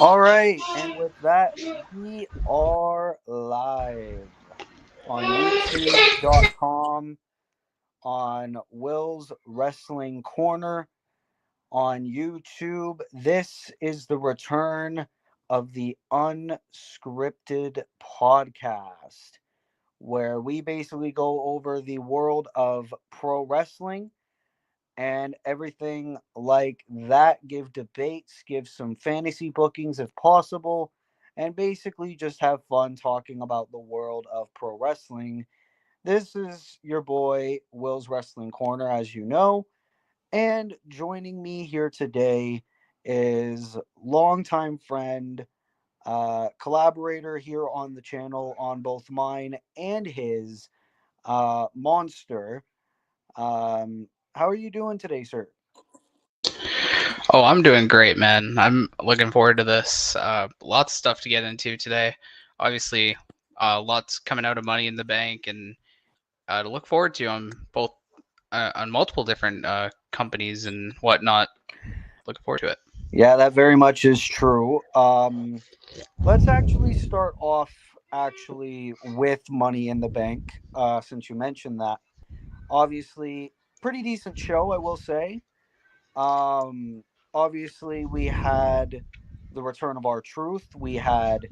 All right, and with that, we are live on YouTube.com, on Will's Wrestling Corner on YouTube. This is the return of the Unscripted podcast, where we basically go over the world of pro wrestling and everything like that. Give debates, give some fantasy bookings if possible, and basically just have fun talking about the world of pro wrestling. This is your boy, Will's Wrestling Corner, as you know. And joining me here today is longtime friend, collaborator here on the channel on both mine and his, Monster. How are you doing today, sir? Oh, I'm doing great, man. I'm looking forward to this. Lots of stuff to get into today. Obviously, lots coming out of Money in the Bank, and to look forward to on both on multiple different companies and whatnot. Looking forward to it. Yeah, that very much is true. Let's actually start off with Money in the Bank, since you mentioned that. Obviously, pretty decent show, I will say. Um, Obviously, we had the return of our truth. We had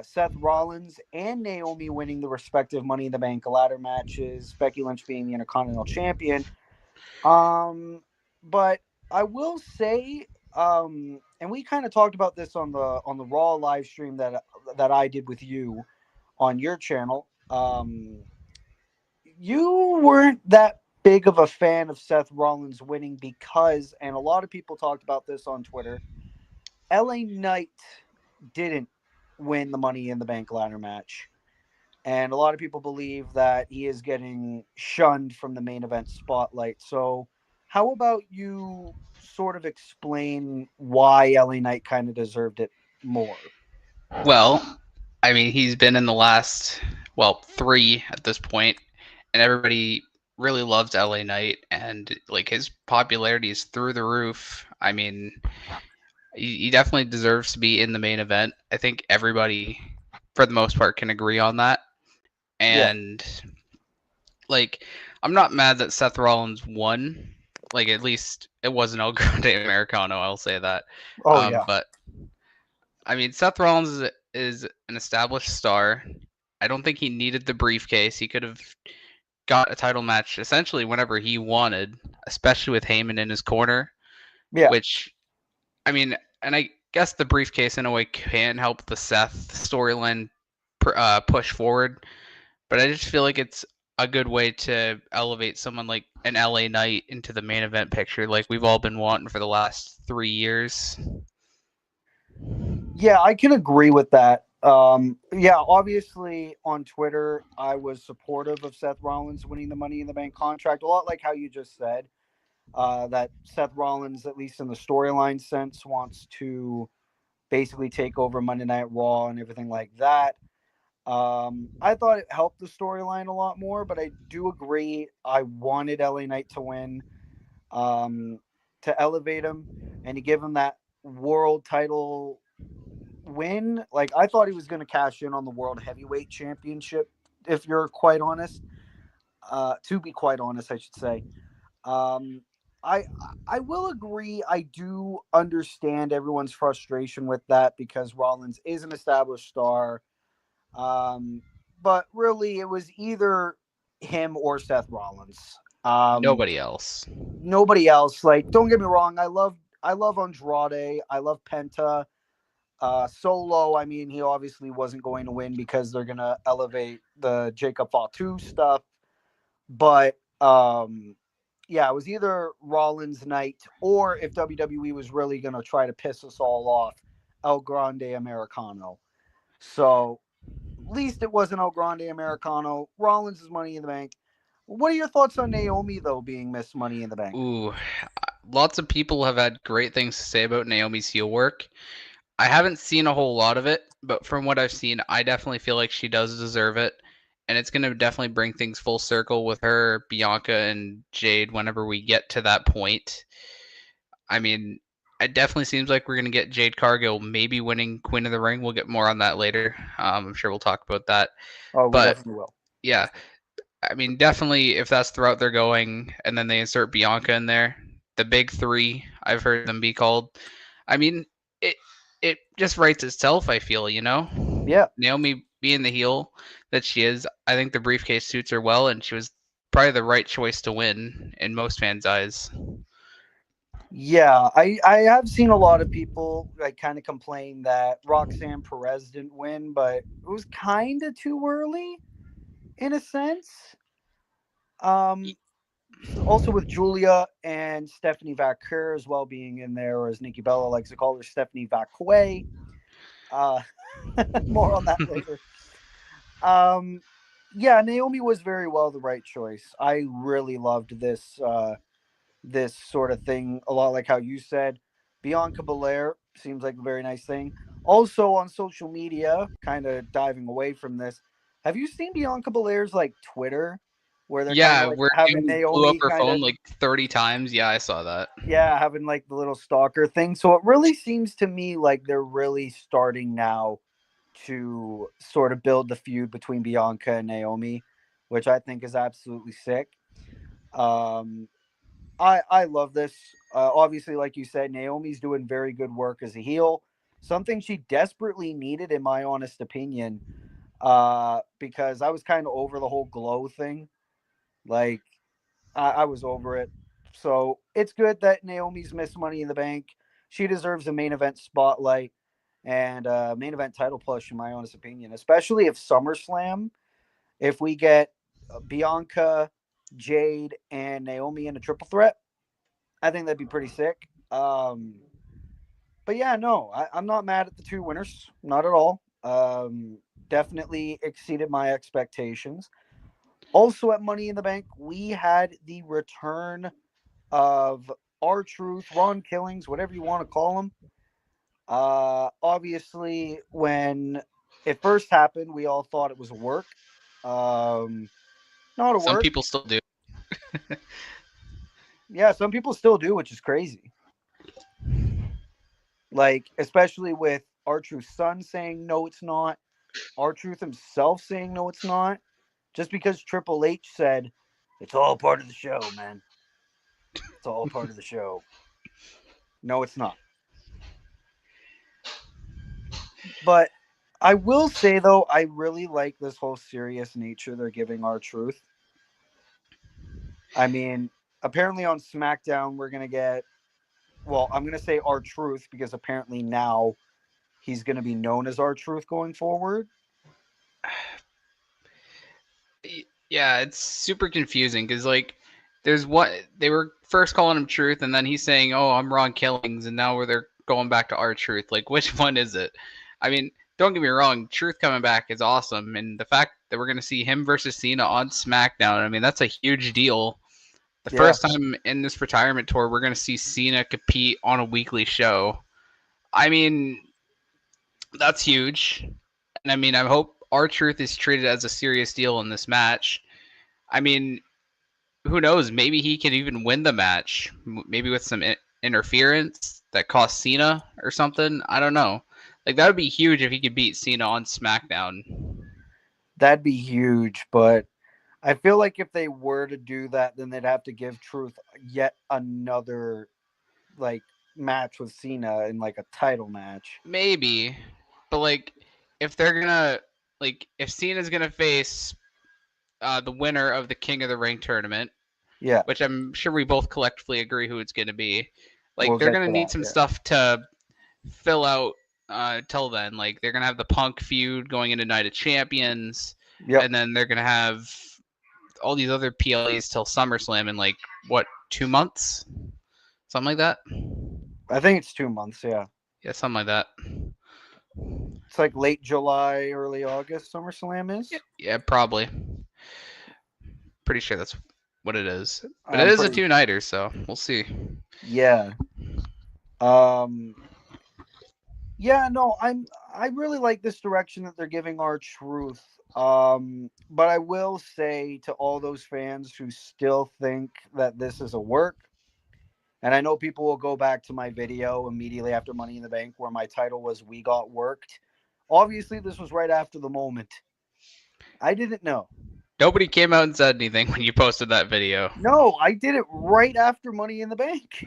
Seth Rollins and Naomi winning the respective Money in the Bank ladder matches. Becky Lynch being the Intercontinental Champion. Um, but I will say, and we kind of talked about this on the Raw live stream that I did with you on your channel. You weren't that big of a fan of Seth Rollins winning because, and a lot of people talked about this on Twitter, LA Knight didn't win the Money in the Bank ladder match. And a lot of people believe that he is getting shunned from the main event spotlight. So, how about you sort of explain why LA Knight kind of deserved it more? Well, I mean, he's been in the last three at this point, and everybody really loves LA Knight, and like his popularity is through the roof. I mean, he definitely deserves to be in the main event. I think everybody, for the most part, can agree on that. Yeah. And like, I'm not mad that Seth Rollins won. Like, at least it wasn't El Grande Americano. I'll say that. Oh, yeah. But I mean, Seth Rollins is an established star. I don't think he needed the briefcase. He could have got a title match essentially whenever he wanted, especially with Heyman in his corner. Yeah. Which, I mean, and I guess the briefcase in a way can help the Seth storyline push forward. But I just feel like it's a good way to elevate someone like an LA Knight into the main event picture, like we've all been wanting for the last 3 years. Yeah, I can agree with that. Yeah, obviously on Twitter, I was supportive of Seth Rollins winning the Money in the Bank contract. A lot like how you just said, that Seth Rollins, at least in the storyline sense, wants to basically take over Monday Night Raw and everything like that. I thought it helped the storyline a lot more, but I do agree. I wanted LA Knight to win, um, to elevate him and to give him that world title win. Like, I thought he was going to cash in on the World Heavyweight Championship, if you're quite honest. To be quite honest, I should say. Um, I I will agree. I do understand everyone's frustration with that because Rollins is an established star. Um, but really, it was either him or Seth Rollins. Nobody else. Nobody else. Like, don't get me wrong. I love Andrade. I love Penta. Solo, I mean, he obviously wasn't going to win because they're gonna elevate the Jacob Fatu stuff. But yeah, it was either Rollins Knight or if WWE was really gonna try to piss us all off, El Grande Americano. So at least it wasn't El Grande Americano. Rollins is Money in the Bank. What are your thoughts on Naomi though being Miss Money in the Bank? Ooh, lots of people have had great things to say about Naomi's heel work. I haven't seen a whole lot of it, but from what I've seen, I definitely feel like she does deserve it. And it's going to definitely bring things full circle with her, Bianca, and Jade whenever we get to that point. I mean, it definitely seems like we're gonna get Jade Cargill maybe winning Queen of the Ring. We'll get more on that later. I'm sure we'll talk about that. Oh, we But definitely will. yeah, I mean, definitely if that's the route they're going, and then they insert Bianca in there, the big three, I've heard them be called. I mean, it it just writes itself. I feel, Yeah. Naomi being the heel that she is, I think the briefcase suits her well, and she was probably the right choice to win in most fans' eyes. Yeah, I have seen a lot of people like kind of complain that Roxanne Perez didn't win, but it was kind of too early in a sense. Um, Also with Julia and Stephanie Vaquer as well being in there, or as Nikki Bella likes to call her, Stephanie Vaquer. Uh, more on that later. Um, yeah, Naomi was very well the right choice. I really loved this sort of thing a lot, like how you said. Bianca Belair seems like a very nice thing. Also on social media, kind of diving away from this, have you seen Bianca Belair's like Twitter, where they're kind of Yeah, like where having Naomi blew up Naomi her kind phone of, like 30 times. Yeah, I saw that. yeah, having like the little stalker thing. So it really seems to me like they're really starting now to sort of build the feud between Bianca and Naomi, which I think is absolutely sick. Um, I love this. Obviously, like you said, Naomi's doing very good work as a heel. Something she desperately needed, in my honest opinion, because I was kind of over the whole glow thing. Like, I was over it. So it's good that Naomi's missed Money in the Bank. She deserves a main event spotlight and main event title push, in my honest opinion, especially if SummerSlam, if we get Bianca, Jade, and Naomi in a triple threat. I think that'd be pretty sick. But yeah, no, I'm not mad at the two winners, not at all. Definitely exceeded my expectations. Also at Money in the Bank, we had the return of R Truth, Ron Killings, whatever you want to call him. Obviously, when it first happened, we all thought it was a work. Um, Not a Some work. people still do. Yeah, some people still do, which is crazy. Like, especially with R Truth's son saying no, it's not. R Truth himself saying no, it's not. Just because Triple H said it's all part of the show, man. It's all part of the show. No, it's not. But I will say though, I really like this whole serious nature they're giving R Truth. I mean, apparently on SmackDown we're gonna get, well, I'm gonna say R Truth because apparently now he's gonna be known as R Truth going forward. Yeah, it's super confusing because like there's what they were first calling him Truth, and then he's saying, "Oh, I'm Ron Killings," and now where they're going back to our Truth. Like, which one is it? I mean, don't get me wrong, Truth coming back is awesome, and the fact that we're gonna see him versus Cena on SmackDown, I mean, that's a huge deal. The Yeah, first time in this retirement tour, we're gonna see Cena compete on a weekly show. I mean, that's huge, and I mean, I hope our Truth is treated as a serious deal in this match. I mean, who knows? Maybe he could even win the match. Maybe with some interference that cost Cena or something. I don't know. Like that would be huge if he could beat Cena on SmackDown. that'd be huge. But I feel like if they were to do that, then they'd have to give Truth yet another like match with Cena in like a title match. Maybe, but like if they're gonna if Cena's gonna face the winner of the King of the Ring tournament, Yeah, which I'm sure we both collectively agree who it's gonna be, like we'll they're get gonna to need that. some Yeah. stuff to fill out till then. Like they're gonna have the Punk feud going into Night of Champions, Yep. and then they're gonna have all these other PLEs till SummerSlam in like what 2 months, something like that. I think it's 2 months. Yeah. Yeah, something like that. It's like late July, early August. SummerSlam Yeah, is. yeah, probably. Pretty sure that's what it is. But it I'm is a pretty. two-nighter, so we'll see. Yeah. Um. Yeah. No. I really like this direction that they're giving our truth. But I will say to all those fans who still think that this is a work, And I know people will go back to my video immediately after Money in the Bank where my title was We Got Worked. Obviously, this was right after the moment. I didn't know. Nobody came out and said anything when you posted that video. No, I did it right after Money in the Bank.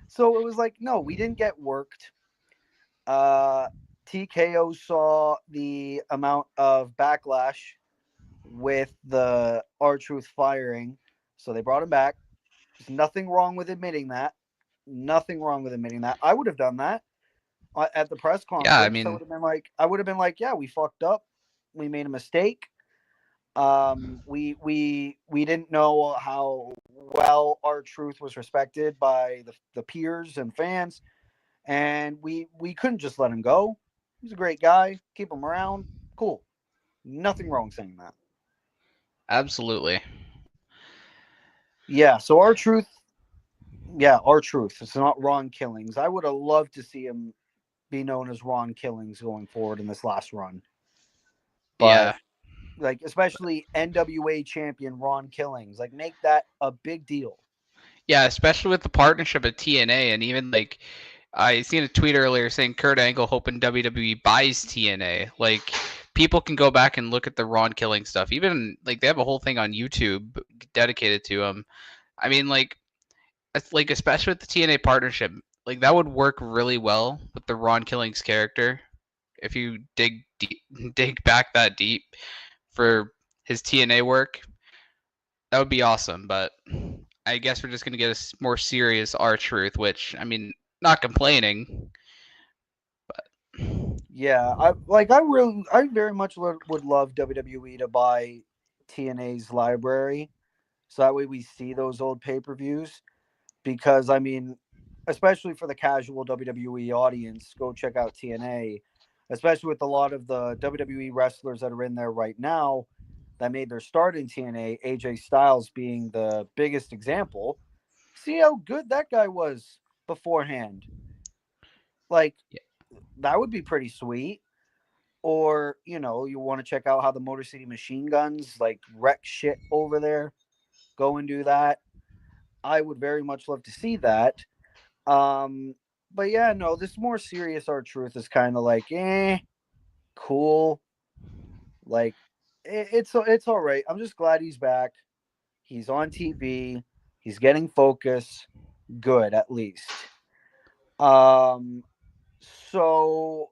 So it was like, no, we didn't get worked. Uh, TKO saw the amount of backlash with the R-Truth firing, so they brought him back. There's nothing wrong with admitting that. Nothing wrong with admitting that. I would have done that at the press Yeah, I conference. mean, I would have been like, yeah, we fucked up. We made a mistake. We didn't know how well R-Truth was respected by the peers and fans, and we couldn't just let him go. He's a great guy. Keep him around. Cool. Nothing wrong saying that. absolutely. Yeah. So R-Truth. Yeah, R-Truth. It's not Ron Killings. I would have loved to see him be known as Ron Killings going forward in this last run. But Yeah. like especially NWA champion Ron Killings, like make that a big deal. Yeah, especially with the partnership of TNA, and even like I seen a tweet earlier saying Kurt Angle hoping WWE buys TNA. Like people can go back and look at the Ron Killing stuff. Even like they have a whole thing on YouTube dedicated to him. I mean, like it's like especially with the TNA partnership, like that would work really well with the Ron Killings character. If you dig back that deep for his TNA work, that would be awesome. But I guess we're just gonna get a more serious R-Truth, which I mean, not complaining, but Yeah, I very much would love WWE to buy TNA's library, so that way we see those old pay-per-views. Because I mean, especially for the casual WWE audience, go check out TNA. Especially with a lot of the WWE wrestlers that are in there right now that made their start in TNA, AJ Styles being the biggest example. See how good that guy was beforehand. Like yeah, that would be pretty sweet. Or, you want to check out how the Motor City Machine Guns like wreck shit over there. Go and do that. I would very much love to see that. Um, but yeah, no, this more serious R-Truth is kind of like, cool. Like, it's all right. I'm just glad he's back. He's on TV. He's getting focus. Good, at least. Um, so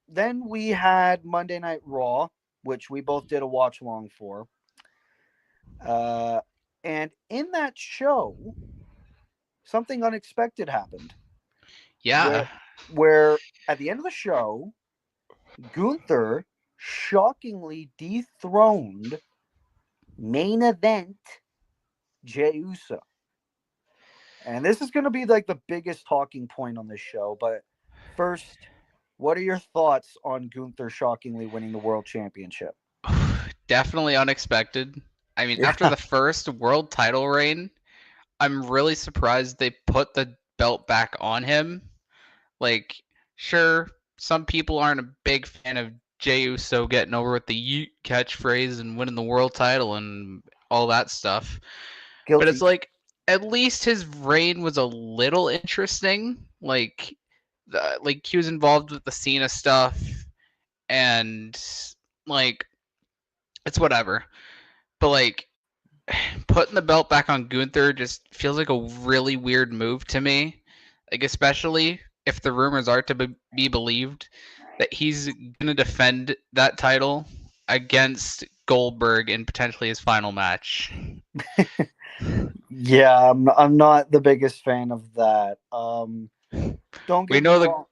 then we had Monday Night Raw, which we both did a watch along for. Uh, and in that show, something unexpected happened. yeah, Where at the end of the show, Gunther shockingly dethroned main event Jey Uso. And this is going to be like the biggest talking point on this show. But first, what are your thoughts on Gunther shockingly winning the world championship? definitely unexpected. I mean, after Yeah, the first world title reign, I'm really surprised they put the belt back on him. Like, sure, some people aren't a big fan of Jey Uso getting over with the Yeet catchphrase and winning the world title and all that stuff. But it's guilty. like, at least his reign was a little interesting. Like he was involved with the Cena stuff, and like, it's whatever. But like, putting the belt back on Gunther just feels like a really weird move to me. Like especially if the rumors are to be believed that he's gonna defend that title against Goldberg in potentially his final match. Yeah, I'm not the biggest fan of that. Don't We get me know the wrong.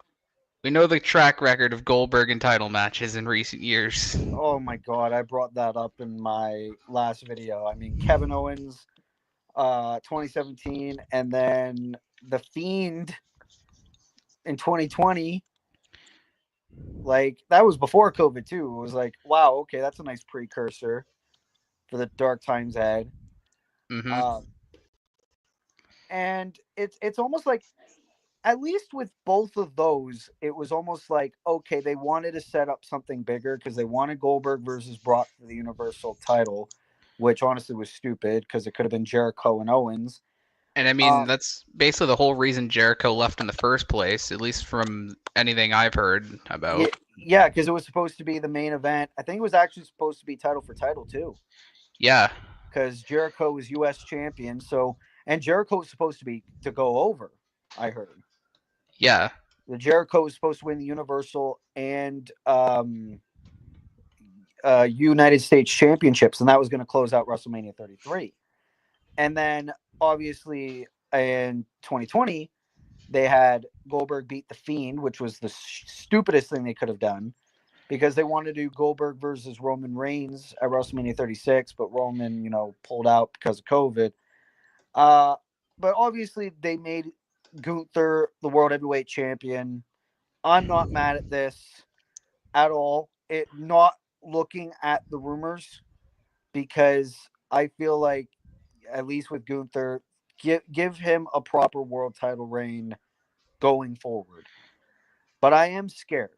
we know the track record of Goldberg in title matches in recent years. Oh my god, I brought that up in my last video. I mean, Kevin Owens, 2017, and then The Fiend in 2020. Like that was before COVID too. It was like, wow, okay, that's a nice precursor for the dark times ahead. Mm-hmm. Um, and it's almost like, at least with both of those, it was almost like, okay, they wanted to set up something bigger because they wanted Goldberg versus Brock for the Universal title, which honestly was stupid because it could have been Jericho and Owens. And I mean, that's basically the whole reason Jericho left in the first place, at least from anything I've heard Yeah, about. yeah, because it was supposed to be the main event. I think it was actually supposed to be title for title too, Yeah, because Jericho was U.S. champion. So, and Jericho was supposed to go over. I heard yeah, the Jericho was supposed to win the Universal and United States championships, and that was going to close out WrestleMania 33. And then obviously in 2020, they had Goldberg beat the Fiend, which was the stupidest thing they could have done because they wanted to do Goldberg versus Roman Reigns at WrestleMania 36, but Roman, pulled out because of COVID. Uh, but obviously they made Gunther the World Heavyweight Champion. I'm not mad at this at all. It not looking at the rumors because I feel like at least with Gunther, give him a proper world title reign going forward. But I am scared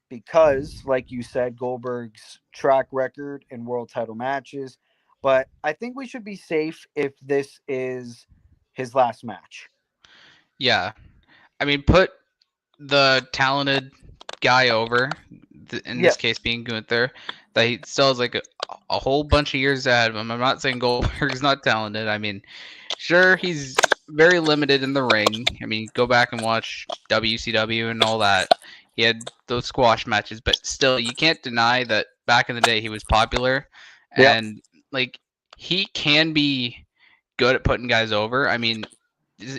because, like you said, Goldberg's track record in world title matches. But I think we should be safe if this is his last match. yeah. I mean, put the talented guy over, in Yeah, this case being Gunther, that he still has like a whole bunch of years ahead of him. I'm not saying Goldberg's not talented. I mean, sure, he's very limited in the ring. I mean, go back and watch WCW and all that. He had those squash matches, but still, you can't deny that back in the day he was popular, yeah. and like he can be good at putting guys over. I mean,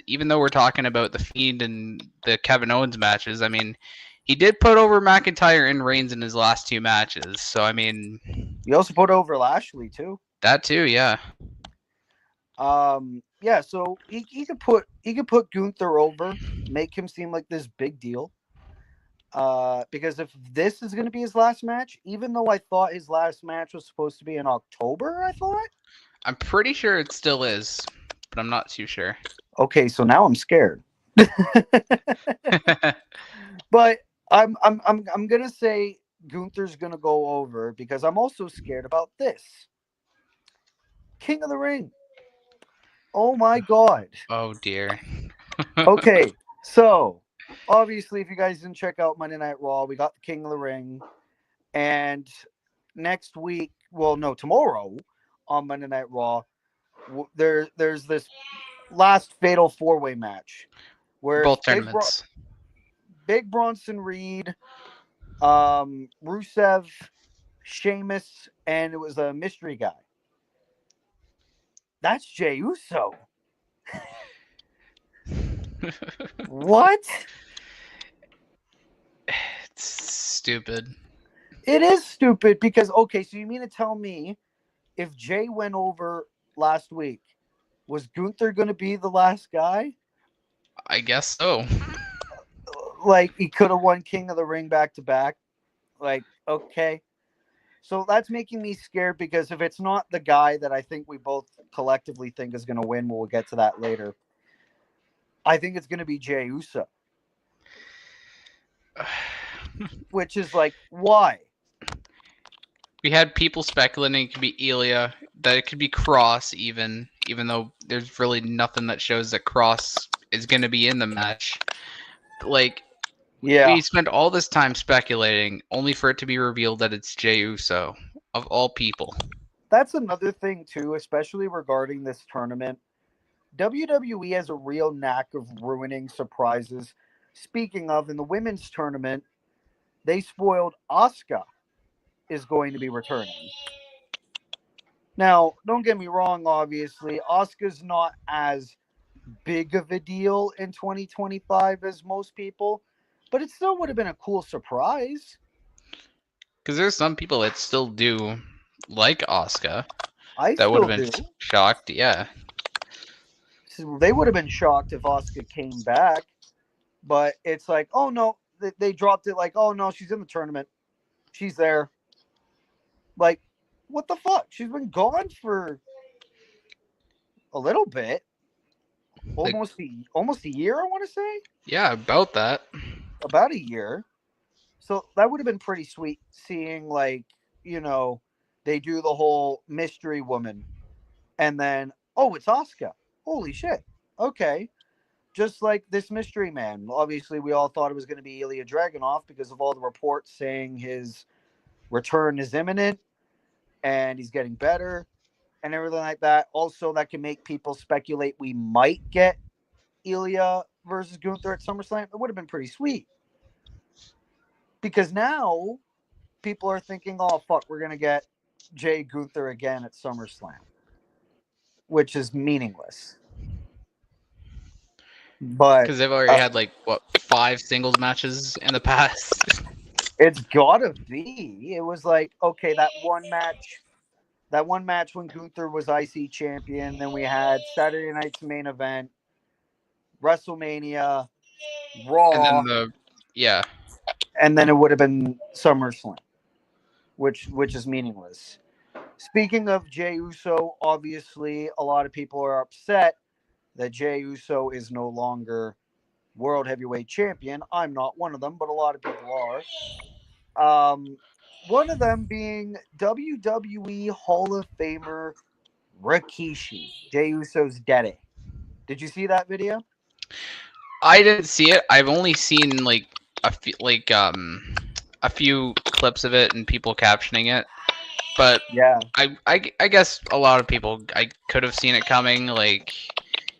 even though we're talking about the Fiend and the Kevin Owens matches, I mean, he did put over McIntyre and Reigns in his last two matches. So I mean, You also put over Lashley too. that too, yeah. Yeah. So he could put Gunther over, make him seem like this big deal. Because if this is going to be his last match, even though I thought his last match was supposed to be in October, I thought. I'm pretty sure it still is, but I'm not too sure. Okay, so now I'm scared. But I'm gonna say Gunther's gonna go over because I'm also scared about this. King of the Ring. Oh my god. Oh dear. Okay, so obviously, if you guys didn't check out Monday Night Raw, we got the King of the Ring, and next week, well, no, tomorrow on Monday Night Raw, there's this last fatal four-way match For where it's both tournaments. Big Bronson Reed, Rusev, Sheamus, and it was a mystery guy. That's Jey Uso. What? It's stupid. It is stupid because okay, so you mean to tell me if Jay went over last week, was Gunther going to be the last guy? I guess so. Like he could have won King of the Ring back to back. Like okay, so that's making me scared because if it's not the guy that I think we both collectively think is going to win, we'll get to that later. I think it's going to be Jey Uso, which is like why? We had people speculating it could be Ilya, that it could be Cross even though there's really nothing that shows that Cross is going to be in the match. Like, Yeah, we spent all this time speculating, only for it to be revealed that it's Jey Uso, of all people. that's another thing too, especially regarding this tournament. WWE has a real knack of ruining surprises. Speaking of, in the women's tournament, they spoiled Asuka is going to be returning. Now, don't get me wrong, obviously, Asuka's not as big of a deal in 2025 as most people, but it still would have been a cool surprise. Because there's some people that still do like Asuka. I That would still have been do. shocked, yeah. So they would have been shocked if Asuka came back, but it's like, oh no, they dropped it like, oh no, she's in the tournament. She's there. Like, what the fuck? She's been gone for a little bit, Like, almost a year. I want to say yeah, about that. about a year. So that would have been pretty sweet seeing like they do the whole mystery woman, and then oh, it's Asuka. Holy shit! Okay. Just like this mystery man. Obviously, we all thought it was going to be Ilya Dragunov because of all the reports saying his return is imminent and he's getting better and everything like that. Also, that can make people speculate we might get Ilya versus Gunther at SummerSlam. It would have been pretty sweet because now people are thinking, "Oh fuck, we're gonna get Jay Gunther again at SummerSlam," which is meaningless. But Because they've already had like what 5 singles matches in the past. it's gotta be. It was like, okay, that one match when Gunther was IC champion. Then we had Saturday night's main event, WrestleMania, And Raw, then yeah, and then it would have been SummerSlam, which is meaningless. Speaking of Jey Uso, obviously a lot of people are upset that Jey Uso is no longer World Heavyweight Champion. I'm not one of them, but a lot of people are. One of them being WWE Hall of Famer Rikishi, Jey Uso's daddy. Did you see that video? I didn't see it. I've only seen like a few clips of it and people captioning it. But Yeah. I guess a lot of people I could have seen it coming. Like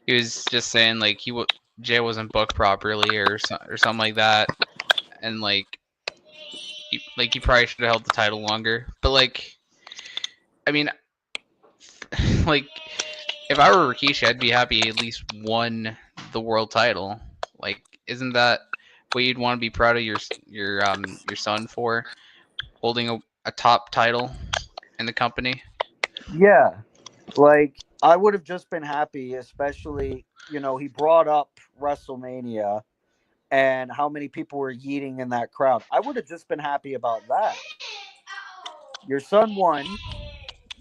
he was just saying like Jay wasn't booked properly or something like that, and like he probably should have held the title longer. But like I mean, like if I were Rikishi, I'd be happy he at least won the world title. Like, isn't that what you'd want to be proud of your son for holding a top title in the company? Yeah. Like, I would have just been happy, especially, he brought up WrestleMania and how many people were yeeting in that crowd. I would have just been happy about that. Your son won.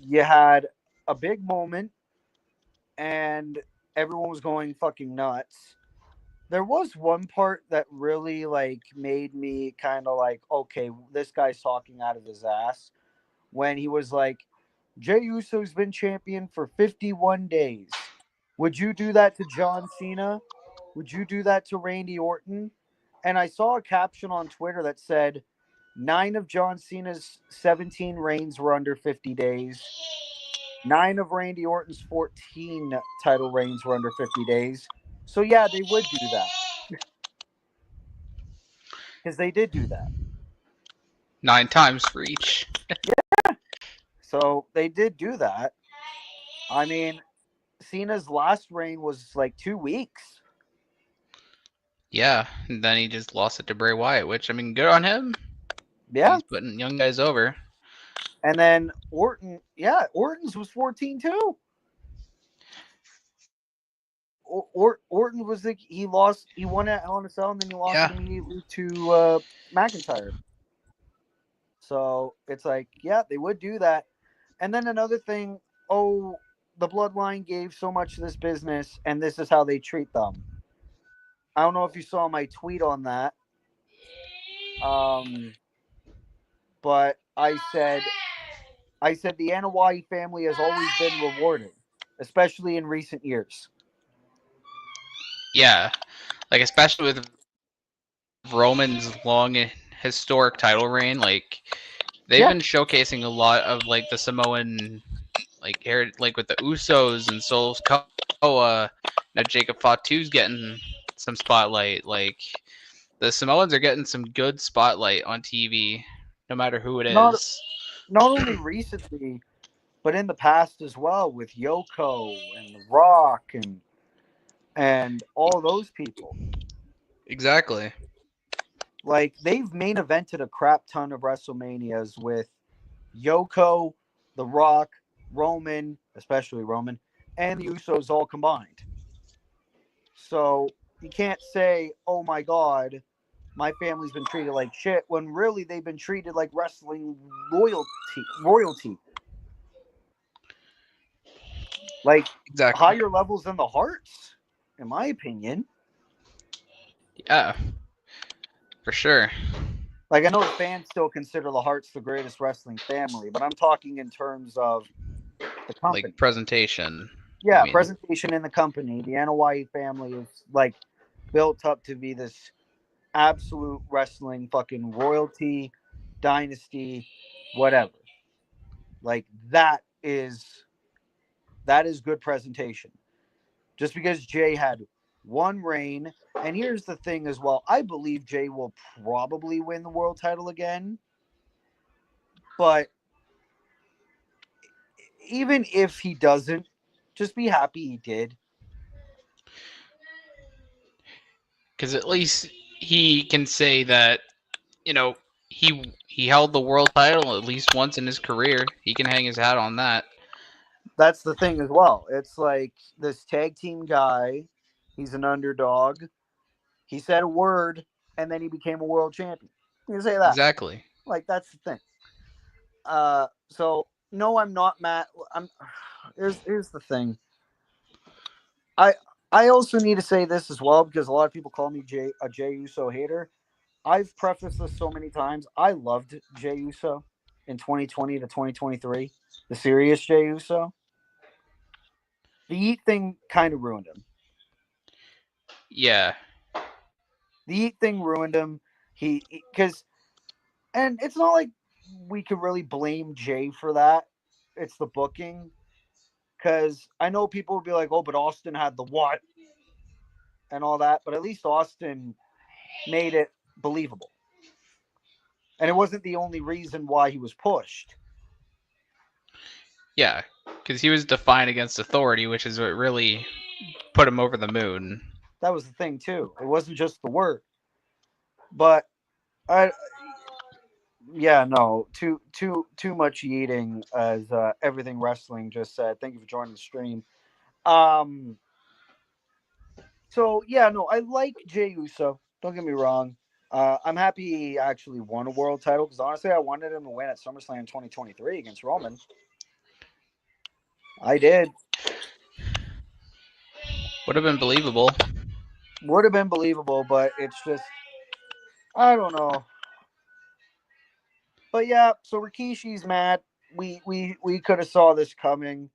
You had a big moment, and everyone was going fucking nuts. There was one part that really like made me kind of like, okay, this guy's talking out of his ass when he was like, Jey Uso's been champion for 51 days. Would you do that to John Cena? Would you do that to Randy Orton? And I saw a caption on Twitter that said 9 of John Cena's 17 reigns were under 50 days. 9 of Randy Orton's 14 title reigns were under 50 days. So yeah, they would do that because they did do that. 9 times for each. So they did do that. I mean, Cena's last reign was like 2 weeks. Yeah, and then he just lost it to Bray Wyatt, which I mean, good on him. Yeah. He's putting young guys over. And then Orton, yeah, Orton's was 14 too. Orton was like he won at Hell in a Cell, and then he lost it Yeah, immediately to McIntyre. So it's like, yeah, they would do that. And then another thing, oh, the Bloodline gave so much to this business, and this is how they treat them. I don't know if you saw my tweet on that, um, but I said the Anoa'i family has always been rewarded, especially in recent years. yeah. Like especially with Roman's long historic title reign, like they've Yeah, been showcasing a lot of like the Samoan like with the Usos and Solo Koa. Now Jacob Fatu's getting some spotlight. Like the Samoans are getting some good spotlight on TV, no matter who it not is. not only recently, but in the past as well with Yoko and The Rock and all those people. Exactly. Like they've main evented a crap ton of WrestleManias with Yoko, The Rock, Roman, especially Roman, and the Usos all combined. So you can't say, "Oh my God, my family's been treated like shit," when really they've been treated like wrestling royalty, like Exactly. higher levels than the Hearts, in my opinion. Yeah, for sure. Like I know the fans still consider the Hearts the greatest wrestling family, but I'm talking in terms of the Like company. presentation. Yeah, mean, presentation in the company. The NOI family is like built up to be this absolute wrestling fucking royalty, dynasty, whatever. Like that is good presentation. Just because Jay had one reign, and here's the thing as well, I believe Jay will probably win the world title again, but even if he doesn't, just be happy he did. because at least he can say that you know he held the world title at least once in his career. He can hang his hat on that. That's the thing as well. It's like this tag team guy, he's an underdog. He said a word and then he became a world champion. You say that. Exactly. Like that's the thing. So no, I'm not mad. I'm here's the thing. I I also need to say this as well because a lot of people call me a Jay Uso hater. I've prefaced this so many times. I loved Jay Uso in 2020 to 2023. The serious Jay Uso. The Yeet thing kind of ruined him. Yeah. The Yeet thing ruined him. Because and it's not like we could really blame Jay for that. It's the booking. Because I know people would be like, "Oh, but Austin had the what and all that," but at least Austin made it believable, and it wasn't the only reason why he was pushed. Yeah. Because he was defiant against authority, which is what really put him over the moon. That was the thing too. It wasn't just the word, but I yeah, no, too much eating, as everything wrestling just said. Thank you for joining the stream. Um, so yeah, no, I like Jey Uso. Don't get me wrong. I'm happy he actually won a world title because honestly, I wanted him to win at SummerSlam 2023 against Roman. I did. Would have been believable. Would have been believable, but it's just I don't know. But yeah, so Rikishi's mad. We could have saw this coming,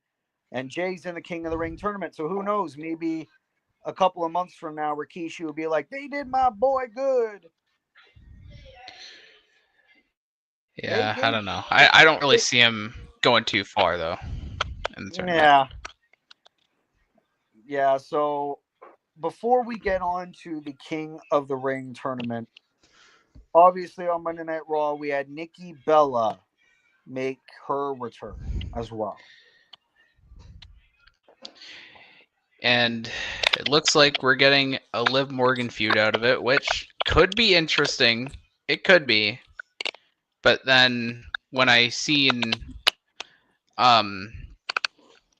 and Jay's in the King of the Ring tournament. So who knows? Maybe a couple of months from now, Rikishi will be like, "They did my boy good. They Yeah, I gave don't know. they, I don't really they, see him going too far though in the tournament. yeah, yeah." So before we get on to the King of the Ring tournament, obviously on Monday Night Raw we had Nikki Bella make her return as well. And it looks like we're getting a Liv Morgan feud out of it, which could be interesting. It could be, but then when I seen um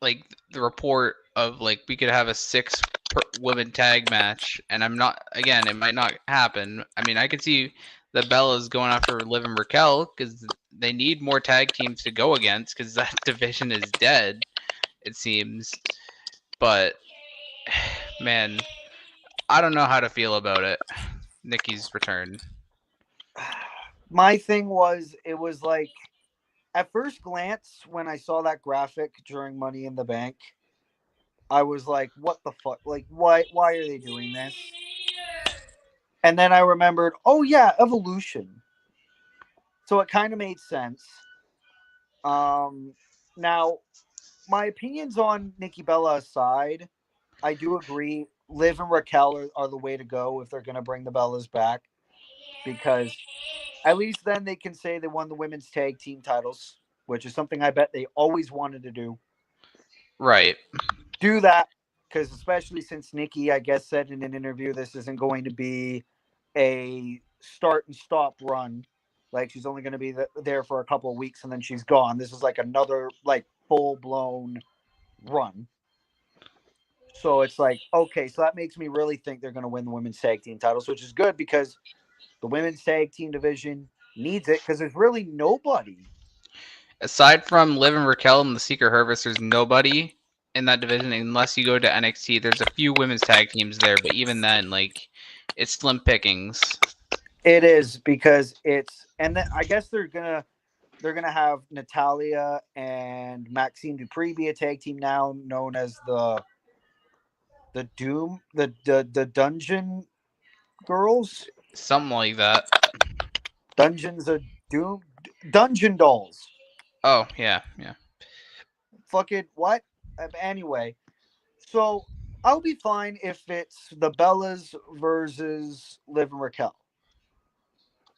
like the report of like we could have a women tag match, and I'm not again, it might not happen. I mean, I could see the Bellas going after Liv and Raquel because they need more tag teams to go against because that division is dead. It seems, but man, I don't know how to feel about it. Nikki's return. My thing was, it was like at first glance when I saw that graphic during Money in the Bank, I was like, "What the fuck? Like, why are they doing this?" And then I remembered, oh yeah, Evolution. So it kind of made sense. Um, Now my opinions on Nikki Bella aside, I do agree. Liv and Raquel are the way to go if they're going to bring the Bellas back because at least then they can say they won the women's tag team titles, which is something I bet they always wanted to do. Right. Do that because especially since Nikki, I guess, said in an interview this isn't going to be a start and stop run. Like she's only going to be there for a couple of weeks and then she's gone. This is like another like full blown run. So it's like okay, so that makes me really think they're going to win the women's tag team titles, which is good because the women's tag team division needs it because there's really nobody. Aside from Liv and Raquel and the Secret Harvest, there's nobody in that division unless you go to NXT. There's a few women's tag teams there, but even then, like, it's slim pickings. It is because it's and then I guess they're gonna They're gonna have Natalia and Maxine Dupree be a tag team now, known as the Doom, the Dungeon Girls, Something like that. Dungeons of Doom, Dungeon Dolls. Oh yeah, yeah. Fucking what? Anyway, so I'll be fine if it's the Bellas versus Liv and Raquel.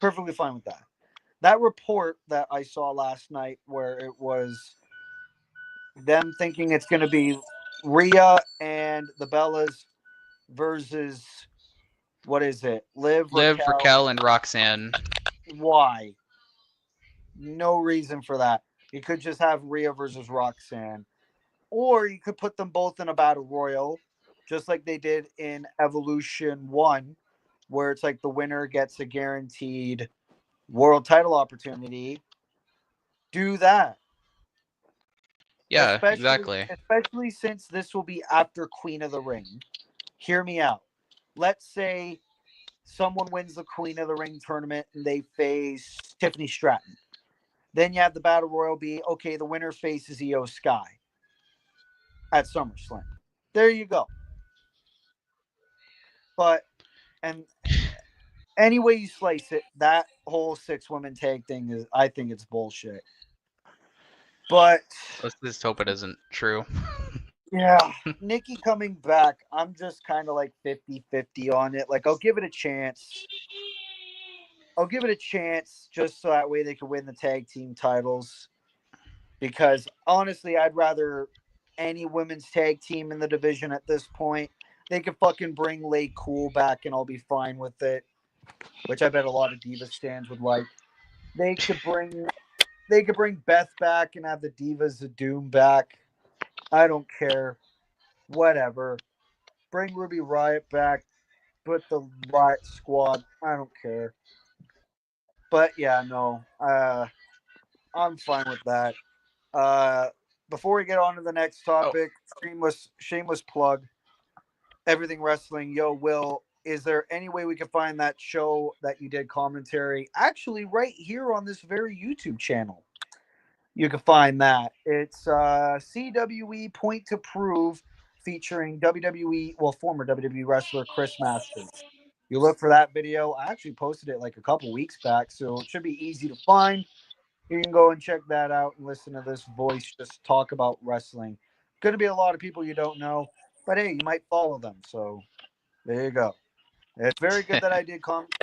Perfectly fine with that. That report that I saw last night, where it was them thinking it's going to be Rhea and the Bellas versus what is it? Liv, Liv, Raquel. Raquel, and Roxanne. Why? No reason for that. You could just have Rhea versus Roxanne, or you could put them both in a battle royal, just like they did in Evolution One, where it's like the winner gets a guaranteed world title opportunity. Do that, Yeah, exactly. especially since this will be after Queen of the Ring. Hear me out. Let's say someone wins the Queen of the Ring tournament and they face Tiffany Stratton. Then you have the battle royal be okay. The winner faces Io Sky at SummerSlam. There you go. But and any way you slice it, that whole 6 women tag thing is, I think it's bullshit. But Let's just hope it isn't true. yeah, Nikki coming back, I'm just kind of like 50-50 on it. Like, I'll give it a chance. I'll give it a chance just so that way they can win the tag team titles. Because honestly, I'd rather any women's tag team in the division at this point. They could fucking bring Lay Cool back and I'll be fine with it, which I bet a lot of Diva stands would like. They could bring they could bring Beth back and have the Divas of Doom back. I don't care. Whatever. Bring Ruby Riot back. Put the Riot Squad. I don't care. But yeah, no. I'm fine with that. Uh, before we get on to the next Oh, topic, shameless plug. Everything Wrestling. Yo, Will, is there any way we can find that show that you did commentary actually right here on this very YouTube channel? You can find that. It's CWE Point to Prove featuring WWE, well, former WWE wrestler Chris Masters. You look for that video. I actually posted it like a couple weeks back, so it should be easy to find. You can go and check that out and listen to this voice just talk about wrestling. Going to be a lot of people you don't know, but hey, you might follow them. So there you go. It's very good that I did comment.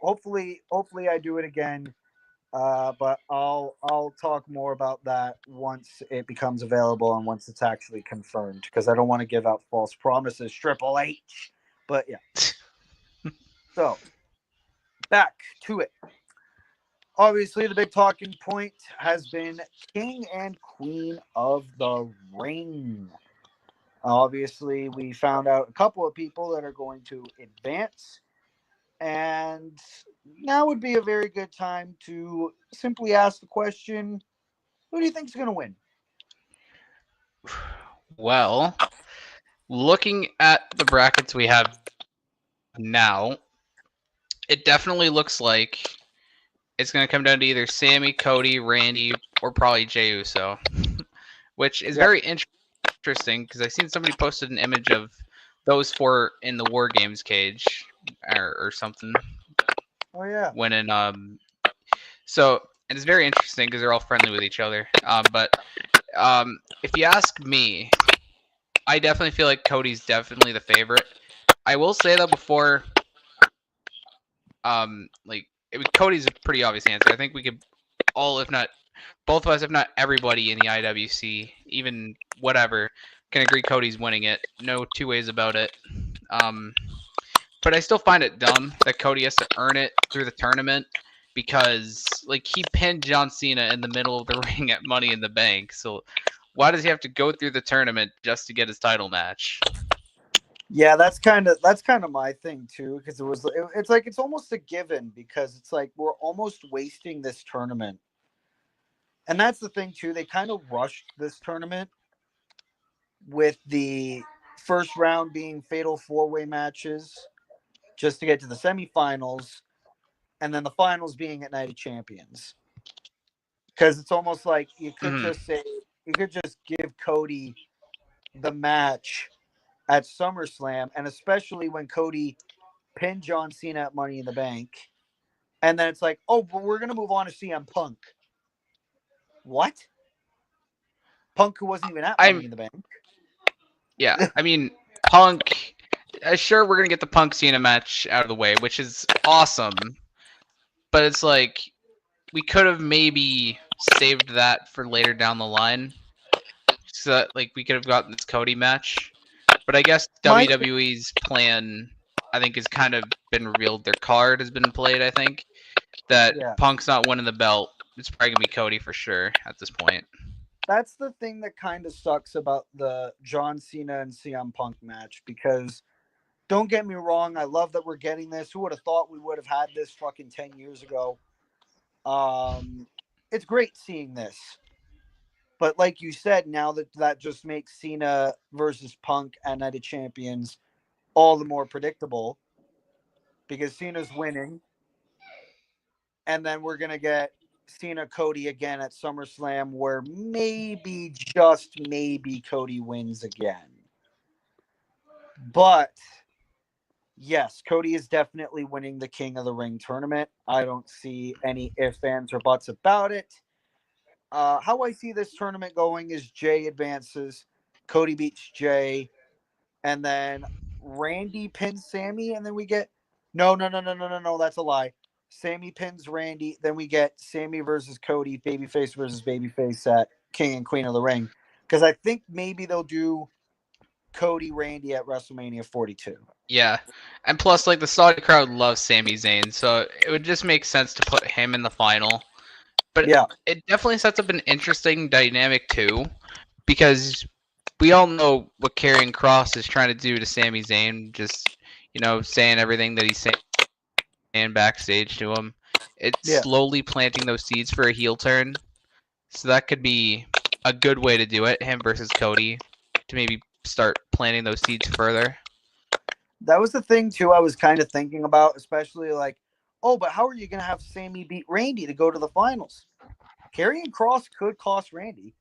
Hopefully, I do it again. But I'll talk more about that once it becomes available and once it's actually confirmed because I don't want to give out false promises. Triple H, but yeah. So back to it. Obviously, the big talking point has been King and Queen of the Ring. Obviously, we found out a couple of people that are going to advance, and now would be a very good time to simply ask the question: who do you think is going to win? well, looking at the brackets we have now, it definitely looks like it's going to come down to either Sammy, Cody, Randy, or probably Jey Uso, which is Yep. very interesting because I seen somebody posted an image of those four in the War Games cage or something Oh yeah. winning. So and it's very interesting because they're all friendly with each other. But if you ask me, I definitely feel like Cody's definitely the favorite. I will say though before, Cody's a pretty obvious answer. I think we could all, if not both of us, if not everybody in the IWC, even whatever, can agree Cody's winning it. No two ways about it. Um, but I still find it dumb that Cody has to earn it through the tournament because like he pinned John Cena in the middle of the ring at Money in the Bank. So why does he have to go through the tournament just to get his title match? Yeah, that's kind of my thing too because it's like it's almost a given because it's like we're almost wasting this tournament. And that's the thing too. They kind of rushed this tournament with the first round being fatal four-way matches just to get to the semifinals and then the finals being at Night of Champions. because it's almost like you could Mhm. just say you could just give Cody the match at SummerSlam, and especially when Cody pinned John Cena at Money in the Bank, and then it's like, oh, but we're gonna move on to CM Punk. What? Punk, who wasn't even at Money I'm in the Bank. yeah. I mean, Punk. Sure, we're gonna get the Punk Cena match out of the way, which is awesome. But it's like we could have maybe saved that for later down the line, so that like we could have gotten this Cody match. But I guess My WWE's plan, I think, has kind of been revealed. Their card has been played. I think that yeah, Punk's not winning the belt. It's probably gonna be Cody for sure at this point. that's the thing that kind of sucks about the John Cena and CM Punk match because don't get me wrong, I love that we're getting this. Who would have thought we would have had this fucking 10 years ago? Um it's great seeing this. But like you said, now that just makes Cena versus Punk at Night of Champions all the more predictable because Cena's winning, and then we're gonna get Cena Cody again at SummerSlam, where maybe just maybe Cody wins again. But yes, Cody is definitely winning the King of the Ring tournament. I don't see any ifs, ands, or buts about it. How I see this tournament going is Jay advances, Cody beats Jay, and then Randy pins Sammy, and then we get no. That's a lie. Sammy pins Randy, then we get Sammy versus Cody, babyface versus babyface at King and Queen of the Ring. Because I think maybe they'll do Cody Randy at WrestleMania 42. Yeah, and plus, like the Saudi crowd loves Sami Zayn, so it would just make sense to put him in the final. But Yeah, it definitely sets up an interesting dynamic too, because we all know what Karrion Kross is trying to do to Sami Zayn, just saying everything that he's saying backstage to him. It's yeah. slowly planting those seeds for a heel turn, so that could be a good way to do it. Him versus Cody, to maybe start planting those seeds further. That was the thing too. I was kind of thinking about, especially like, oh, but how are you going to have Sammy beat Randy to go to the finals? Karrion Kross could cost Randy.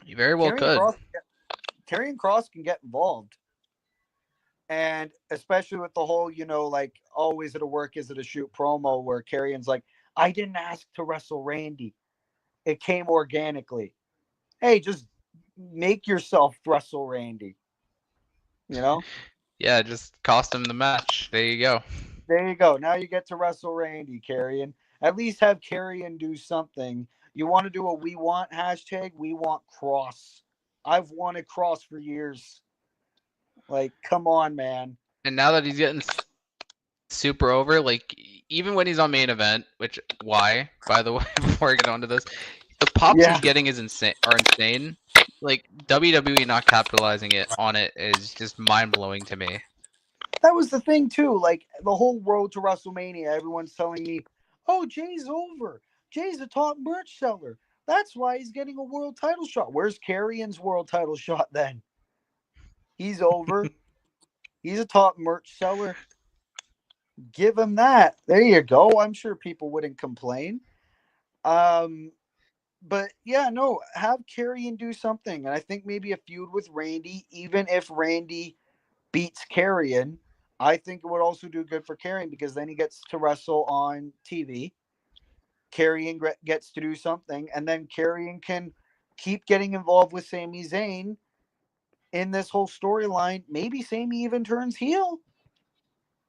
You very well Karrion could. Kross, Karrion Kross can get involved. And especially with the whole, like, oh, is it a work? Is it a shoot promo where Karrion's like, I didn't ask to wrestle Randy. It came organically. Hey, just make yourself wrestle Randy. You know? Yeah, just cost him the match. There you go. There you go. Now you get to wrestle Randy, Karrion. At least have Karrion do something. You want to do a we want hashtag? We want Cross. I've wanted Cross for years. Like, come on, man. And now that he's getting super over, like even when he's on main event, which why, by the way, before I get onto this, the pops Yeah. he's getting is insane. Like WWE not capitalizing on it is just mind blowing to me. That was the thing too. Like the whole road to WrestleMania, everyone's telling me, "Oh, Jay's over. Jay's a top merch seller. That's why he's getting a world title shot." Where's Karrion's world title shot then? He's over. He's a top merch seller. Give him that. There you go. I'm sure people wouldn't complain. Um, but yeah, no, have Karrion do something, and I think maybe a feud with Randy, even if Randy beats Karrion, I think it would also do good for Karrion because then he gets to wrestle on TV. Karrion gets to do something, and then Karrion can keep getting involved with Sami Zayn in this whole storyline. Maybe Sami even turns heel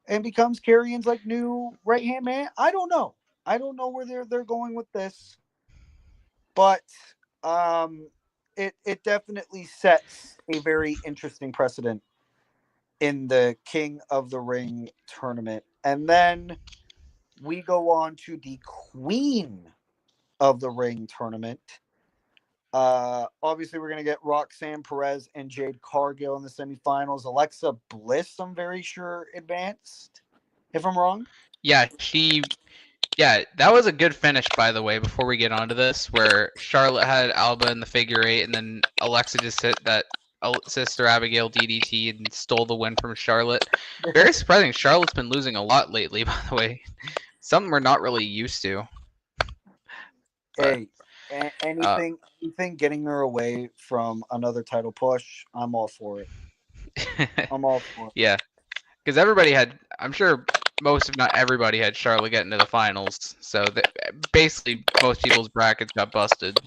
and becomes Karrion's like new right hand man. I don't know. I don't know where they're going with this, but um, it definitely sets a very interesting precedent in the King of the Ring tournament. And then we go on to the Queen of the Ring tournament. Obviously, we're going to get Roxanne Perez and Jade Cargill in the semifinals. Alexa Bliss, I'm very sure, advanced, if I'm wrong. Yeah, that was a good finish, by the way, before we get onto this, where Charlotte had Alba in the figure eight, and then Alexa just hit that Sister Abigail DDT and stole the win from Charlotte. Very surprising. Charlotte's been losing a lot lately, by the way. Something we're not really used to. But Hey, uh, anything getting her away from another title push, I'm all for it. I'm all for it. yeah, because everybody had, I'm sure most, if not everybody, had Charlotte get into the finals. So basically, most people's brackets got busted.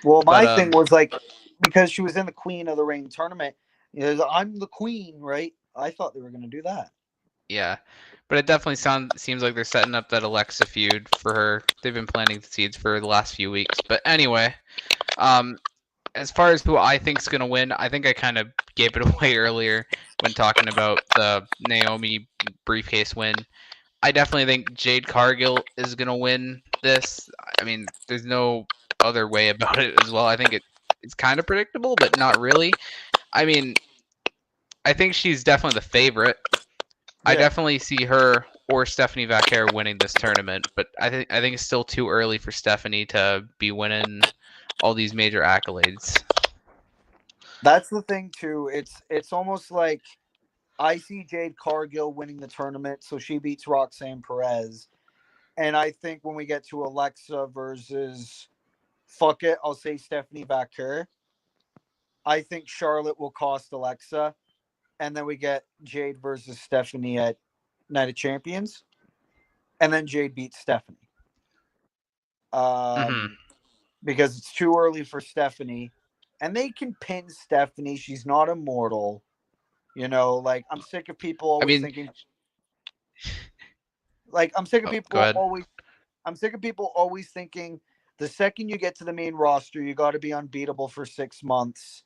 Well, But my thing was like because she was in the Queen of the Ring tournament. I'm the queen, right? I thought they were going to do that. yeah, but it definitely seems like they're setting up that Alexa feud for her. They've been planting the seeds for the last few weeks. But anyway, um, as far as who I think's gonna win, I think I kind of gave it away earlier when talking about the Naomi briefcase win. I definitely think Jade Cargill is gonna win this. I mean, there's no other way about it as well. I think it's kind of predictable, but not really. I mean, I think she's definitely the favorite. I Yeah, definitely see her or Stephanie Vaquer winning this tournament, but I think it's still too early for Stephanie to be winning all these major accolades. that's the thing too. It's almost like I see Jade Cargill winning the tournament, so she beats Roxanne Perez. And I think when we get to Alexa versus fuck it, I'll say Stephanie Vaquer. I think Charlotte will cost Alexa, and then we get Jade versus Stephanie at Night of Champions, and then Jade beats Stephanie. Hmm. Um, because it's too early for Stephanie, and they can pin Stephanie. She's not immortal. Like I'm sick of people I always mean, thinking. Like I'm sick of oh, go people ahead. always. I'm sick of people always thinking the second you get to the main roster, you got to be unbeatable for 6 months,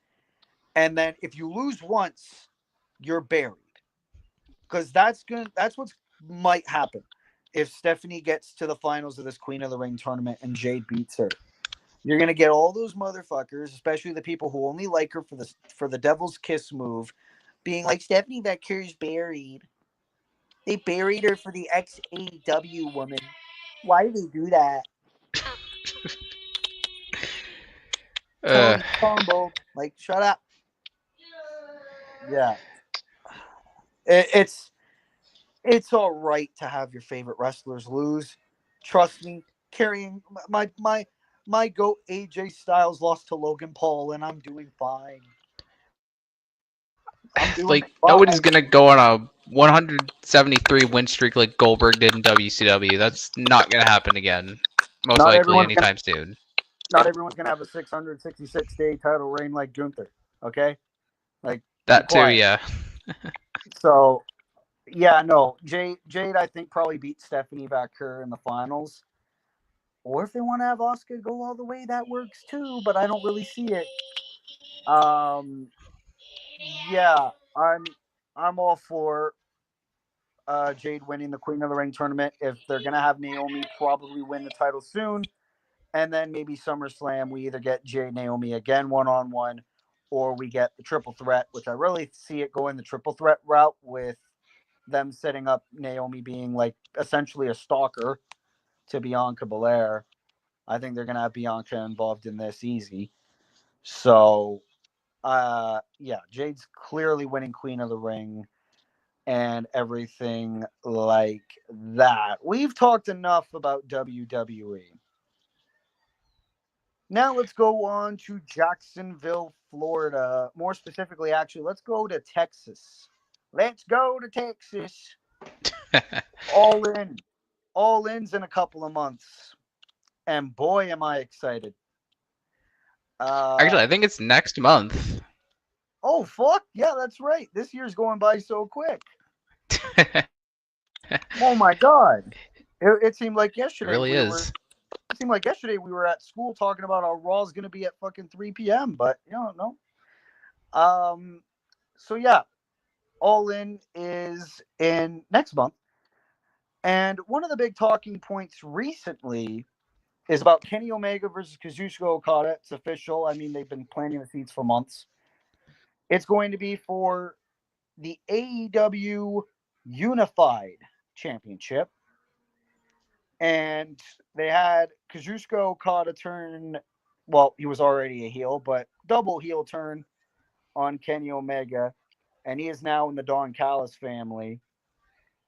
and then if you lose once, you're buried. Because that's what might happen if Stephanie gets to the finals of this Queen of the Ring tournament and Jade beats her. You're gonna get all those motherfuckers, especially the people who only like her for the Devil's Kiss move, being like Stephanie Vaquer's buried. They buried her for the XAW woman. Why do they do that? Uh, Tony Combo, like shut up. Yeah, it's all right to have your favorite wrestlers lose. Trust me, carrying my goat AJ Styles lost to Logan Paul, and I'm doing fine. I'm doing like nobody's fine. gonna go on a 173 win streak like Goldberg did in WCW. That's not gonna happen again, most Not likely everyone's gonna anytime soon. not everyone's gonna have a 666-day title reign like Gunther. Okay, like be That too, quiet. yeah. So yeah, no, Jade I think probably beat Stephanie Vaquer in the finals. Or if they want to have Oscar go all the way, that works too. But I don't really see it. Um, yeah, I'm all for Jade winning the Queen of the Ring tournament. If they're gonna have Naomi probably win the title soon, and then maybe SummerSlam we either get Jade Naomi again 1-on-1, or we get the triple threat, which I really see it going the triple threat route with them setting up Naomi being like essentially a stalker to Bianca Belair. I think they're gonna have Bianca involved in this easy. So yeah, Jade's clearly winning Queen of the Ring and everything like that. We've talked enough about WWE. Now let's go on to Jacksonville, Florida. More specifically, actually, let's go to Texas. Let's go to Texas. All in. All in's in a couple of months. And boy, am I excited. Uh, Actually, I think it's next month. oh, fuck. Yeah, that's right. This year's going by so quick. It Oh, my God. It seemed like yesterday really we were. is. It seemed like yesterday we were at school talking about how Raw's going to be at fucking 3 p.m. But no. Um. So yeah, All In is in next month, and one of the big talking points recently is about Kenny Omega versus Kazuchika Okada. It's official. I mean, they've been planting the seeds for months. It's going to be for the AEW Unified Championship, and they had Kazuchika Okada turn. Well, he was already a heel, but double heel turn on Kenny Omega, and he is now in the Don Callis family,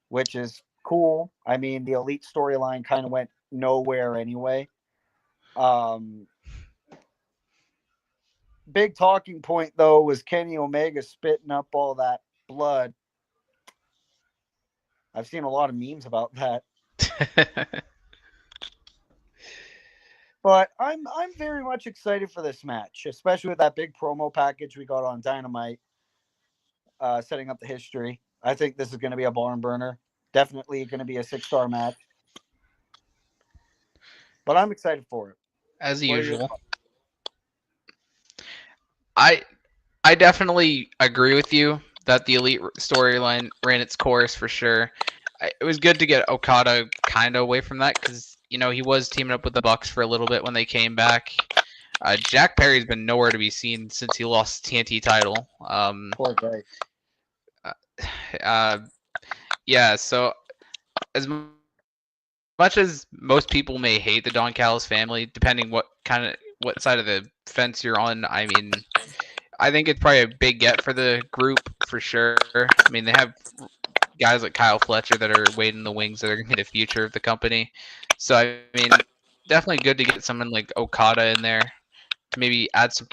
which is cool. I mean, the Elite storyline kind of went nowhere anyway. Um, big talking point though was Kenny Omega spitting up all that blood. I've seen a lot of memes about that. But I'm very much excited for this match, especially with that big promo package we got on Dynamite, setting up the history. I think this is going to be a barn burner. Definitely going to be a 6-star match. But I'm excited for it. As What are your usual. thoughts? I I definitely agree with you that the Elite storyline ran its course for sure. It was good to get Okada kind of away from that because he was teaming up with the Bucks for a little bit when they came back. Jack Perry's been nowhere to be seen since he lost TNT title. Poor guy. Uh, yeah, so as much as most people may hate the Don Callis family, depending what side of the fence you're on, I mean, I think it's probably a big get for the group for sure. I mean, they have guys like Kyle Fletcher that are waiting in the wings that are going to be the future of the company. So I mean, definitely good to get someone like Okada in there to maybe add some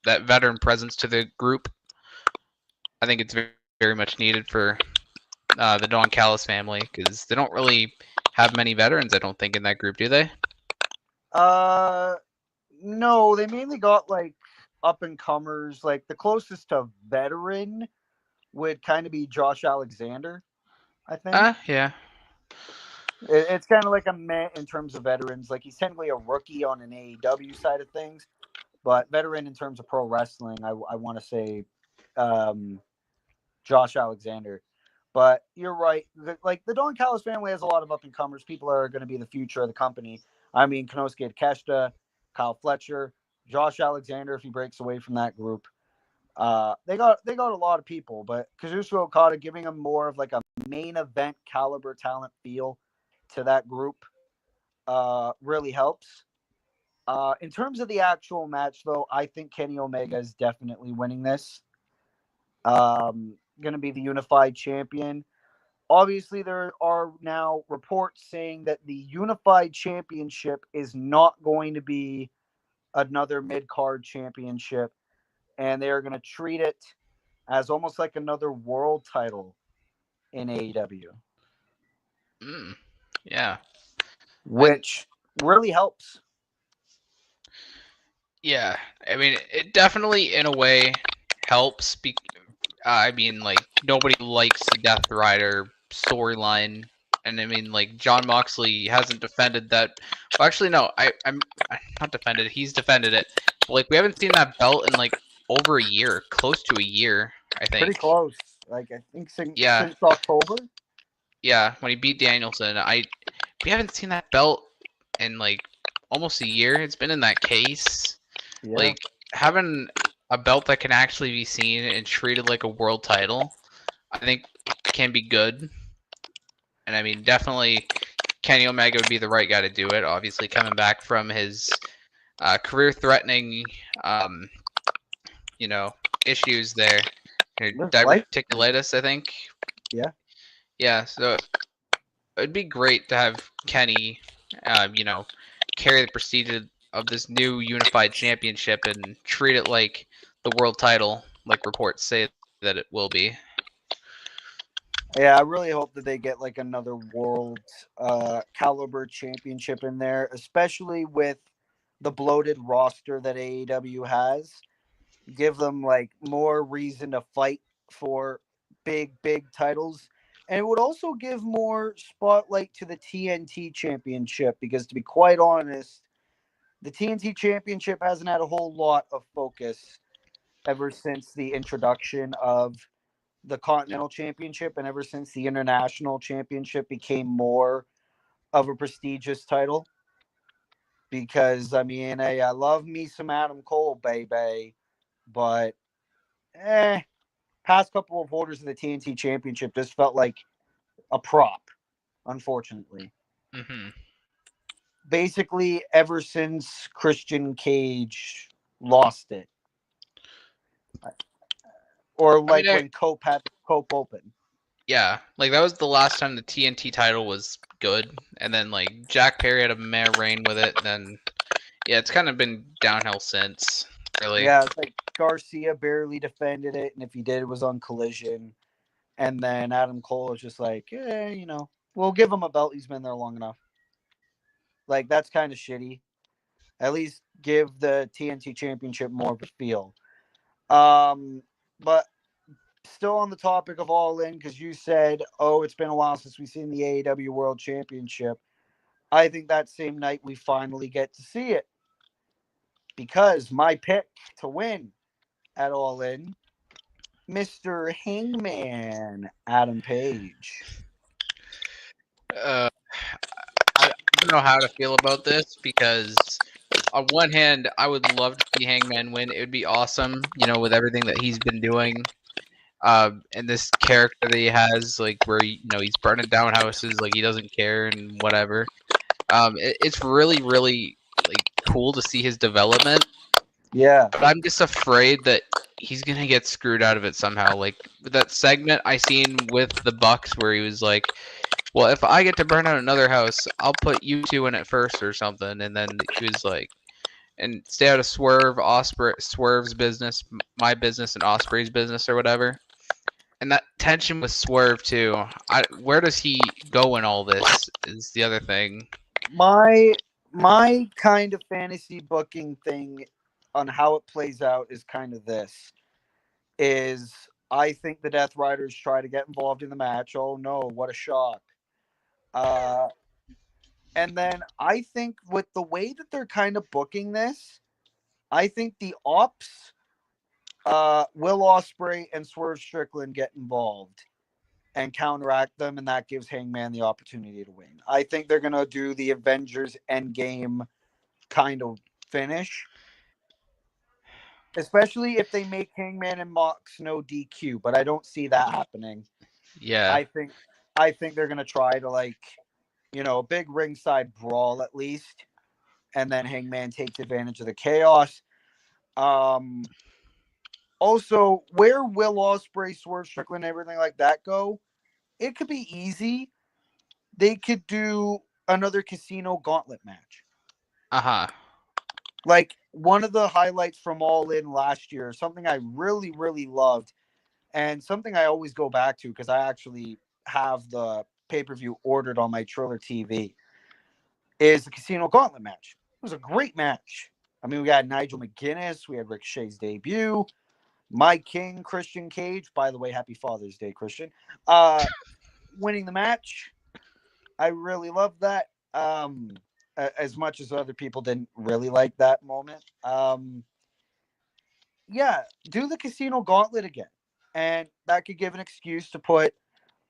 that veteran presence to the group. I think it's very much needed for the Don Callis family because they don't really have many veterans. I don't think in that group, do they? Uh, no, they mainly got like up and comers. Like the closest to veteran would kind of be Josh Alexander, I think. Yeah. It's kind of like a meh in terms of veterans. Like he's technically a rookie on an AEW side of things, but veteran in terms of pro wrestling, I want to say um, Josh Alexander. But you're right. Like the Don Callis family has a lot of up and comers. People are going to be the future of the company. I mean, Konosuke Takeshita, Kyle Fletcher, Josh Alexander, if he breaks away from that group. They got a lot of people, but Kazuchika Okada giving him more of like a main event caliber talent feel to that group really helps. In terms of the actual match, though, I think Kenny Omega is definitely winning this. Going to be the unified champion. Obviously, there are now reports saying that the unified championship is not going to be another mid card championship, and they are going to treat it as almost like another world title in AEW, Mm, yeah. And which really helps. yeah, I mean, it definitely in a way helps. I mean, like nobody likes the Death Rider storyline, and I mean, like John Moxley hasn't defended that. Well, actually, no, I'm not defended. He's defended it. But, like we haven't seen that belt in like over a year, close to a year, I Pretty think. close. Like I think Yeah, since October. yeah. When he beat Danielson, we haven't seen that belt in like almost a year. It's been in that case. Yeah. Like having a belt that can actually be seen and treated like a world title, I think can be good. And I mean, definitely Kenny Omega would be the right guy to do it. Obviously, coming back from his career-threatening, um, you know, issues there, Life. diverticulitis, I think. Yeah. Yeah, so it'd be great to have Kenny, carry the prestige of this new unified championship and treat it like the world title, like reports say that it will be. Yeah, I really hope that they get like another world caliber championship in there, especially with the bloated roster that AEW has. Give them like more reason to fight for big titles. And it would also give more spotlight to the TNT championship because to be quite honest, the TNT championship hasn't had a whole lot of focus ever since the introduction of the Continental Championship and ever since the International Championship became more of a prestigious title. Because I mean, I love me some Adam Cole, baby, but past couple of holders of the TNT Championship just felt like a prop, unfortunately. Hmm. Basically, ever since Christian Cage lost it, or I mean, like when Cope had Cope Open. yeah, like that was the last time the TNT title was good, and then like Jack Perry had a meh reign with it, and then yeah, it's kind of been downhill since. Really, Yeah, it's like Garcia barely defended it, and if he did, it was on Collision. And then Adam Cole was just like, yeah, we'll give him a belt. He's been there long enough. Like, that's kind of shitty. At least give the TNT Championship more of a feel. But still on the topic of All In, because you said, oh, it's been a while since we've seen the AEW World Championship. I think that same night we finally get to see it. Because my pick to win at All In, Mr. Hangman Adam Page. uh, I don't know how to feel about this because on one hand, I would love to see Hangman win. It would be awesome, with everything that he's been doing. And this character that he has, like where he's burning down houses, like he doesn't care and whatever. It's really, really like cool to see his development, Yeah. but I'm just afraid that he's gonna get screwed out of it somehow. Like with that segment I seen with the Bucks where he was like, "Well, if I get to burn out another house, I'll put you two in it first or something," and then he was like, "And stay out of Swerve's business, my business, and Osprey's business or whatever." And that tension with Swerve too. Where does he go in all this? Is the other thing. My kind of fantasy booking thing on how it plays out is kind of this. Is I think the Death Riders try to get involved in the match. Oh no, what a shock. Uh and then I think with the way that they're kind of booking this, I think the Ops, Will Ospreay and Swerve Strickland get involved and counteract them, and that gives Hangman the opportunity to win. I think they're gonna do the Avengers Endgame kind of finish, especially if they make Hangman and Mox no DQ. But I don't see that happening. Yeah. I think I think they're gonna try to a big ringside brawl at least, and then Hangman takes advantage of the chaos. Um, Also, where will Ospreay, Swerve Strickland, everything like that go? It could be easy. They could do another casino gauntlet match. Uh huh. Like one of the highlights from All In last year, something I really, really loved, and something I always go back to because I actually have the pay per view ordered on my Triller TV, is the Casino Gauntlet match. It was a great match. I mean, we got Nigel McGuinness, we had Ricochet's debut, Mike King, Christian Cage. By the way, happy Father's Day, Christian. Winning the match. I really loved that. As much as other people didn't really like that moment. Yeah, do the Casino Gauntlet again, and that could give an excuse to put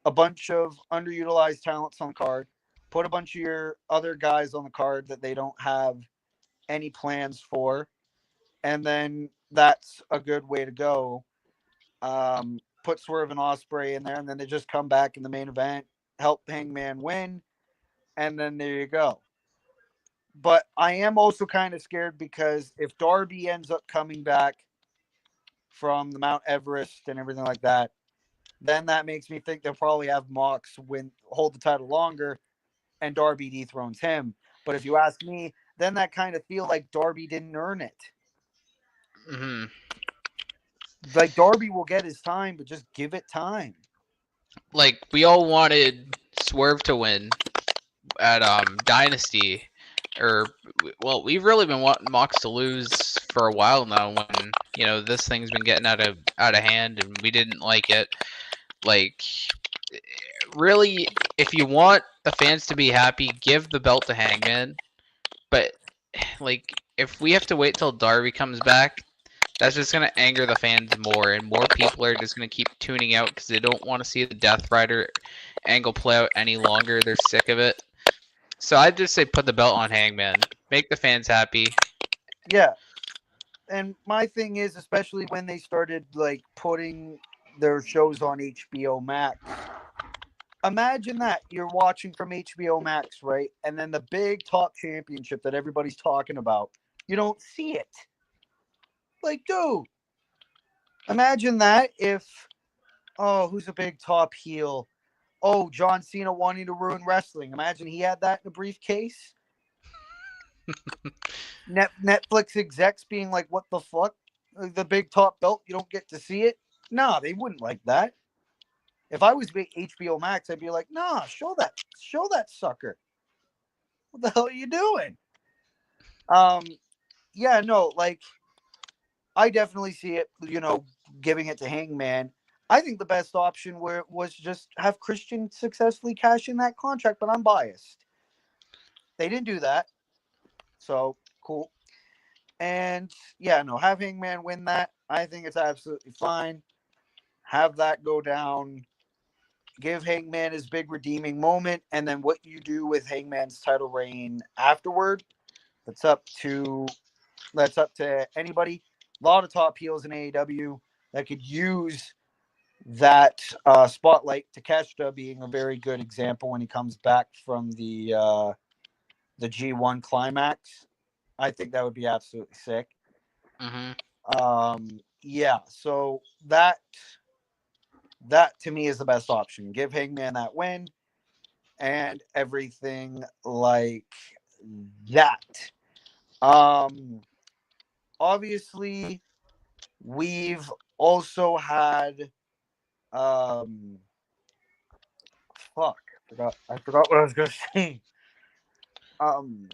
a bunch of underutilized talents on the card, put a bunch of your other guys on the card that they don't have any plans for, and then that's a good way to go. Put Swerve and Osprey in there, and then they just come back in the main event, help Hangman win, and then there you go. But I am also kind of scared because if Darby ends up coming back from the Mount Everest and everything like that, then that makes me think they'll probably have Mox hold the title longer, and Darby dethrones him. But if you ask me, then that kind of feel like Darby didn't earn it. Hmm. Like Darby will get his time, but just give it time. Like we all wanted Swerve to win at Dynasty, or well, we've really been wanting Mox to lose for a while now. When this thing's been getting out of hand, and we didn't like it. Like really, if you want the fans to be happy, give the belt to Hangman. But like, if we have to wait till Darby comes back, that's just gonna anger the fans more, and more people are just gonna keep tuning out because they don't want to see the Death Rider angle play out any longer. They're sick of it. So I'd just say put the belt on Hangman, make the fans happy. Yeah. And my thing is, especially when they started putting their shows on HBO Max. Imagine that you're watching from HBO Max, right? And then the big top championship that everybody's talking about, you don't see it. Like, dude, imagine that if, oh, who's a big top heel? Oh, John Cena wanting to ruin wrestling. Imagine he had that in a briefcase. Netflix execs being like, "What the fuck? The big top belt, you don't get to see it." Nah, they wouldn't like that. If I was HBO Max, I'd be like, "Nah, show that sucker. What the hell are you doing?" Um, yeah, no, like I definitely see it. Giving it to Hangman. I think the best option was just have Christian successfully cash in that contract, but I'm biased. They didn't do that, so cool. And yeah, no, have Hangman win that. I think it's absolutely fine. Have that go down. Give Hangman his big redeeming moment, and then what you do with Hangman's title reign afterward, that's up to anybody. A lot of top heels in AEW that could use that spotlight. Takeshita being a very good example when he comes back from the G1 climax. I think that would be absolutely sick. Mm-hmm. Yeah, so that to me is the best option. Give Hangman that win and everything like that. Um, Obviously, we've also had fuck, I forgot what I was gonna say. Um,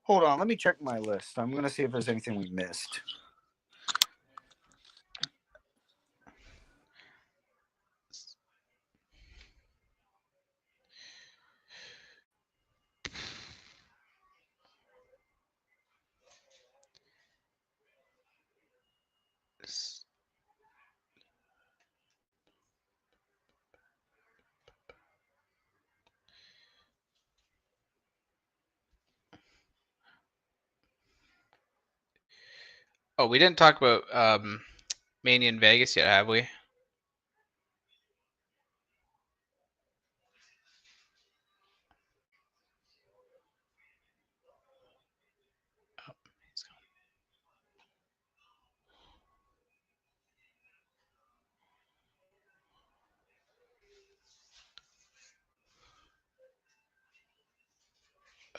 Hold on, let me check my list. I'm gonna see if there's anything we missed. Oh, we didn't talk about Mania in Vegas yet, have we? Oh,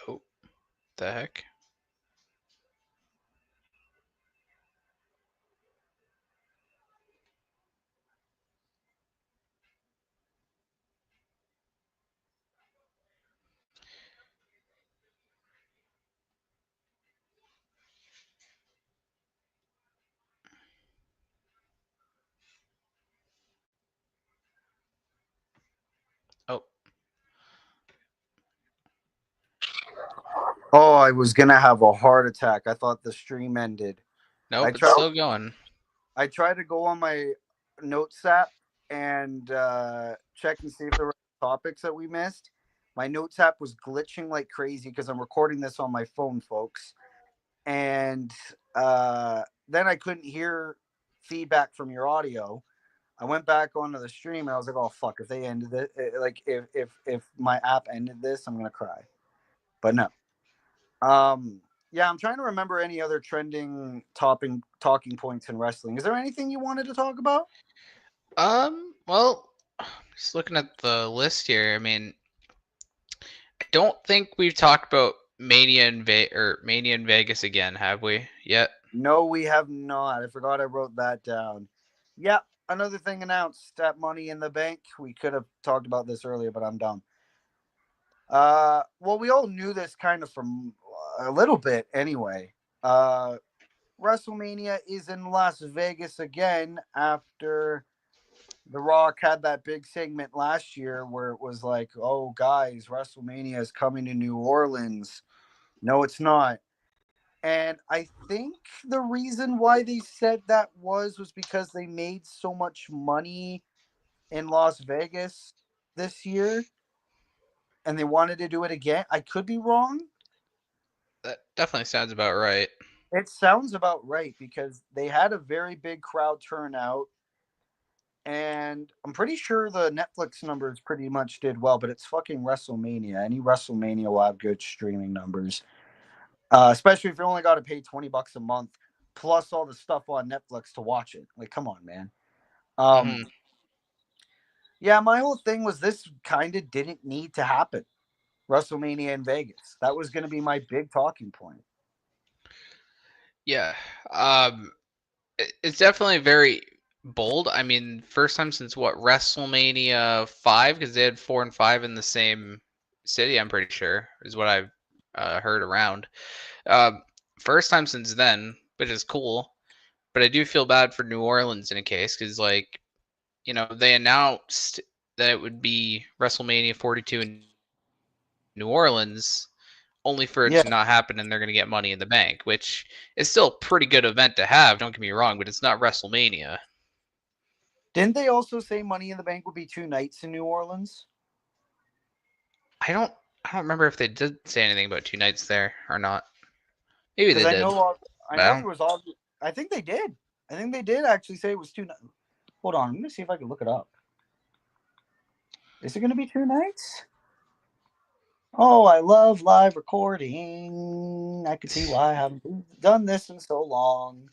oh, the heck? Oh, Oh, I was gonna have a heart attack. I thought the stream ended. I nope, it's tried. still going. I tried to go on my notes app and check and see if there were topics that we missed. My notes app was glitching like crazy because I'm recording this on my phone, folks. And then I couldn't hear feedback from your audio. I went back onto the stream and I was like, "Oh fuck! If they ended it, like if my app ended this, I'm gonna cry." But no. Yeah, I'm trying to remember any other trending talking points in wrestling. Is there anything you wanted to talk about? Well, just looking at the list here, I mean, I don't think we've talked about Mania in Vegas again, have we? Yet? No, we have not. I forgot I wrote that down. Yeah, another thing announced at Money in the Bank. We could have talked about this earlier, but I'm dumb. Well, we all knew this kind of from a little bit anyway. Uh, WrestleMania is in Las Vegas again after The Rock had that big segment last year where it was like, "Oh, guys, WrestleMania is coming to New Orleans." No, it's not. And I think the reason why they said that was because they made so much money in Las Vegas this year and they wanted to do it again. I could be wrong. That definitely sounds about right. It sounds about right because they had a very big crowd turnout. And I'm pretty sure the Netflix numbers pretty much did well, but it's fucking WrestleMania. Any WrestleMania will have good streaming numbers, especially if you only got to pay $20 a month plus all the stuff on Netflix to watch it. Like, come on, man. Um, Mm-hmm. Yeah, my whole thing was this kind of didn't need to happen. WrestleMania in Vegas. That was going to be my big talking point. Yeah. It's definitely very bold. I mean, first time since what, WrestleMania 5, because they had 4 and 5 in the same city, I'm pretty sure, is what I've heard around. Um, First time since then, which is cool. But I do feel bad for New Orleans in a case, because, like, they announced that it would be WrestleMania 42 in New Orleans, only for it to not happen and Yeah. they're going to get Money in the Bank, which is still a pretty good event to have, don't get me wrong, but it's not WrestleMania. Didn't they also say Money in the Bank would be 2 nights in New Orleans? I don't remember if they did say anything about 2 nights there or not. Maybe Because they did. I But I know don't there was all. I think they did. I think they did actually say it was 2 nights. Hold on, let me see if I can look it up. Is it going to be 2 nights? Oh, I love live recording. I can see why I haven't done this in so long.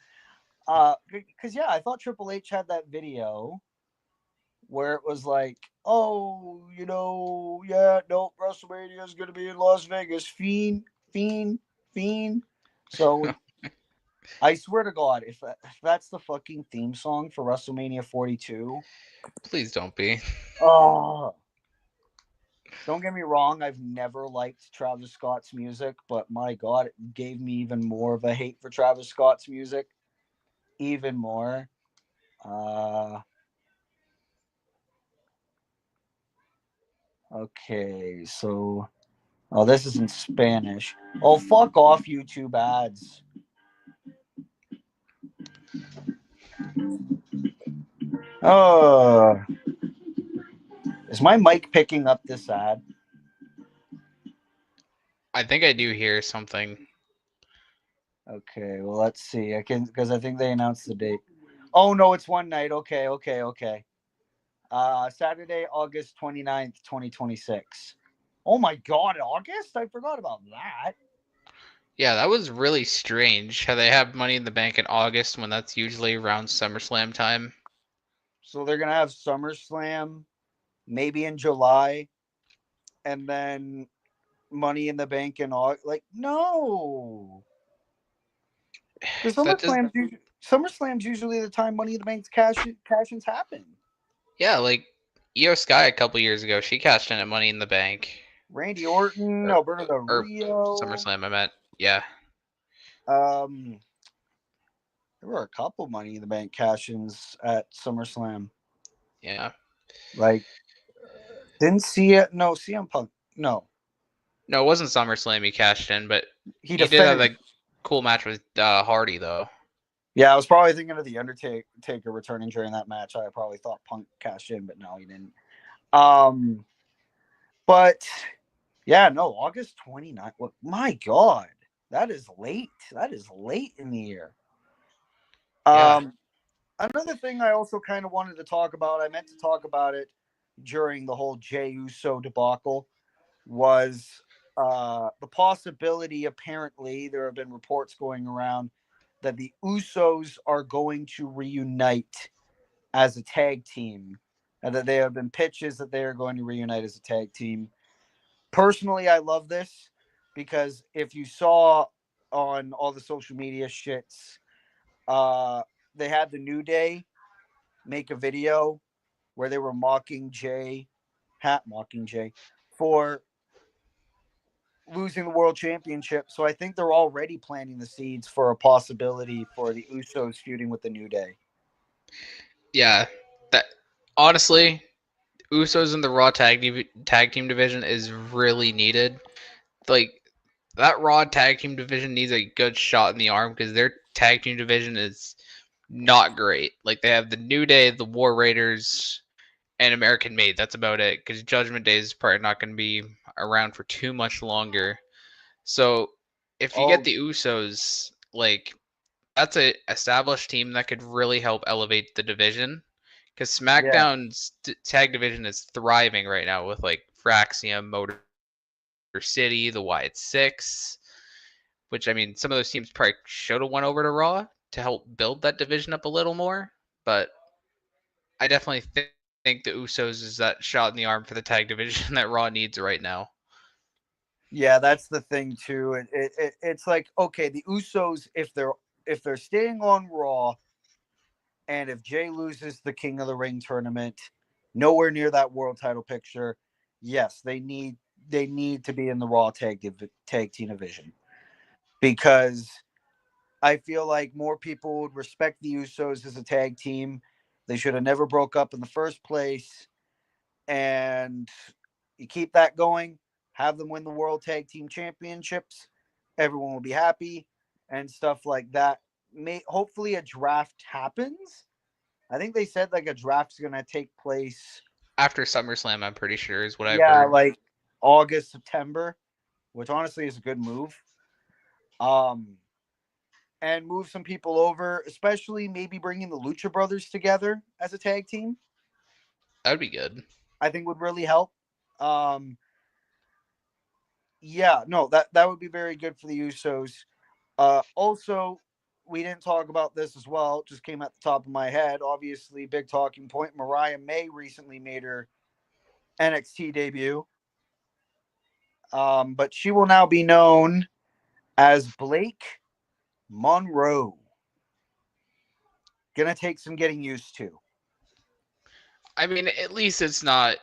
Because yeah, I thought Triple H had that video where it was like, oh, yeah, no, WrestleMania is going to be in Las Vegas. Fiend, fiend, fiend. So I swear to God, if that's the fucking theme song for WrestleMania 42, Please don't be. oh, don't get me wrong, I've never liked Travis Scott's music, but my God, it gave me even more of a hate for Travis Scott's music. Even more. Uh, okay, so. Oh, this is in Spanish. Oh, fuck off, YouTube ads. Oh, is my mic picking up this ad? I think I do hear something. Okay, well, let's see. I can, because I think they announced the date. Oh, no, it's one night. Okay, okay, okay. Saturday, August 29th, 2026. Oh my God, August? I forgot about that. Yeah, that was really strange how they have Money in the Bank in August when that's usually around SummerSlam time. So they're gonna have SummerSlam maybe in July, and then Money in the Bank in August. Like, no, because That does, SummerSlam's usually the time Money in the Bank's cash-ins happen. yeah, like Io Sky a couple years ago, she cashed in at Money in the Bank, Randy Orton, or, Alberto Del or Rio. SummerSlam. I meant, yeah, Um, there were a couple Money in the Bank cash-ins at SummerSlam. yeah. Like, didn't see it. No, CM Punk. No, No, it wasn't SummerSlam he cashed in, but he he did have defended. that cool match with Hardy though. Yeah, I was probably thinking of the Undertaker returning during that match. I probably thought Punk cashed in, but no, he didn't. Um, but yeah, no, August 29th. What? My God, that is late. That is late in the year. Yeah, Um, Another thing I also kind of wanted to talk about. I meant to talk about it during the whole Jey Uso debacle. Was the possibility? Apparently, there have been reports going around that the Usos are going to reunite as a tag team, and that there have been pitches that they are going to reunite as a tag team. Personally, I love this because if you saw on all the social media shits, uh, they had the New Day make a video where they were mocking Jay for losing the world championship. So I think they're already planting the seeds for a possibility for the Usos feuding with the New Day. yeah. That honestly, Usos in the Raw tag team division is really needed. Like that Raw tag team division needs a good shot in the arm because their tag team division is not great. Like they have the New Day, the War Raiders, and American Made. That's about it. Because Judgment Day is probably not going to be around for too much longer. So if you get Oh, the Usos, like that's a established team that could really help elevate the division. Because yeah. SmackDown's tag division is thriving right now with like Fraxium, Motor City, the Wyatt Six, which I mean, some of those teams probably should have went over to Raw to help build that division up a little more. But I definitely think think the Usos is that shot in the arm for the tag division that Raw needs right now. Yeah, that's the thing too. It's like, okay, the Usos, if they're staying on Raw, and if Jay loses the King of the Ring tournament, nowhere near that world title picture, yes, they need to be in the Raw tag team division, because I feel like more people would respect the Usos as a tag team. They should have never broke up in the first place, and you keep that going, have them win the World Tag Team Championships. Everyone will be happy and stuff like that. May hopefully a draft happens. I think they said like a draft's gonna take place. After SummerSlam, I'm pretty sure is what I've Yeah, heard. like August, September, which honestly is a good move. Um, and move some people over, especially maybe bringing the Lucha Brothers together as a tag team. That'd be good. I think would really help. Um, yeah, no, that would be very good for the Usos. Also, we didn't talk about this as well. It just came at the top of my head. Obviously, big talking point. Mariah May recently made her NXT debut, but she will now be known as Blake Monroe. Gonna take some getting used to. I mean, at least it's not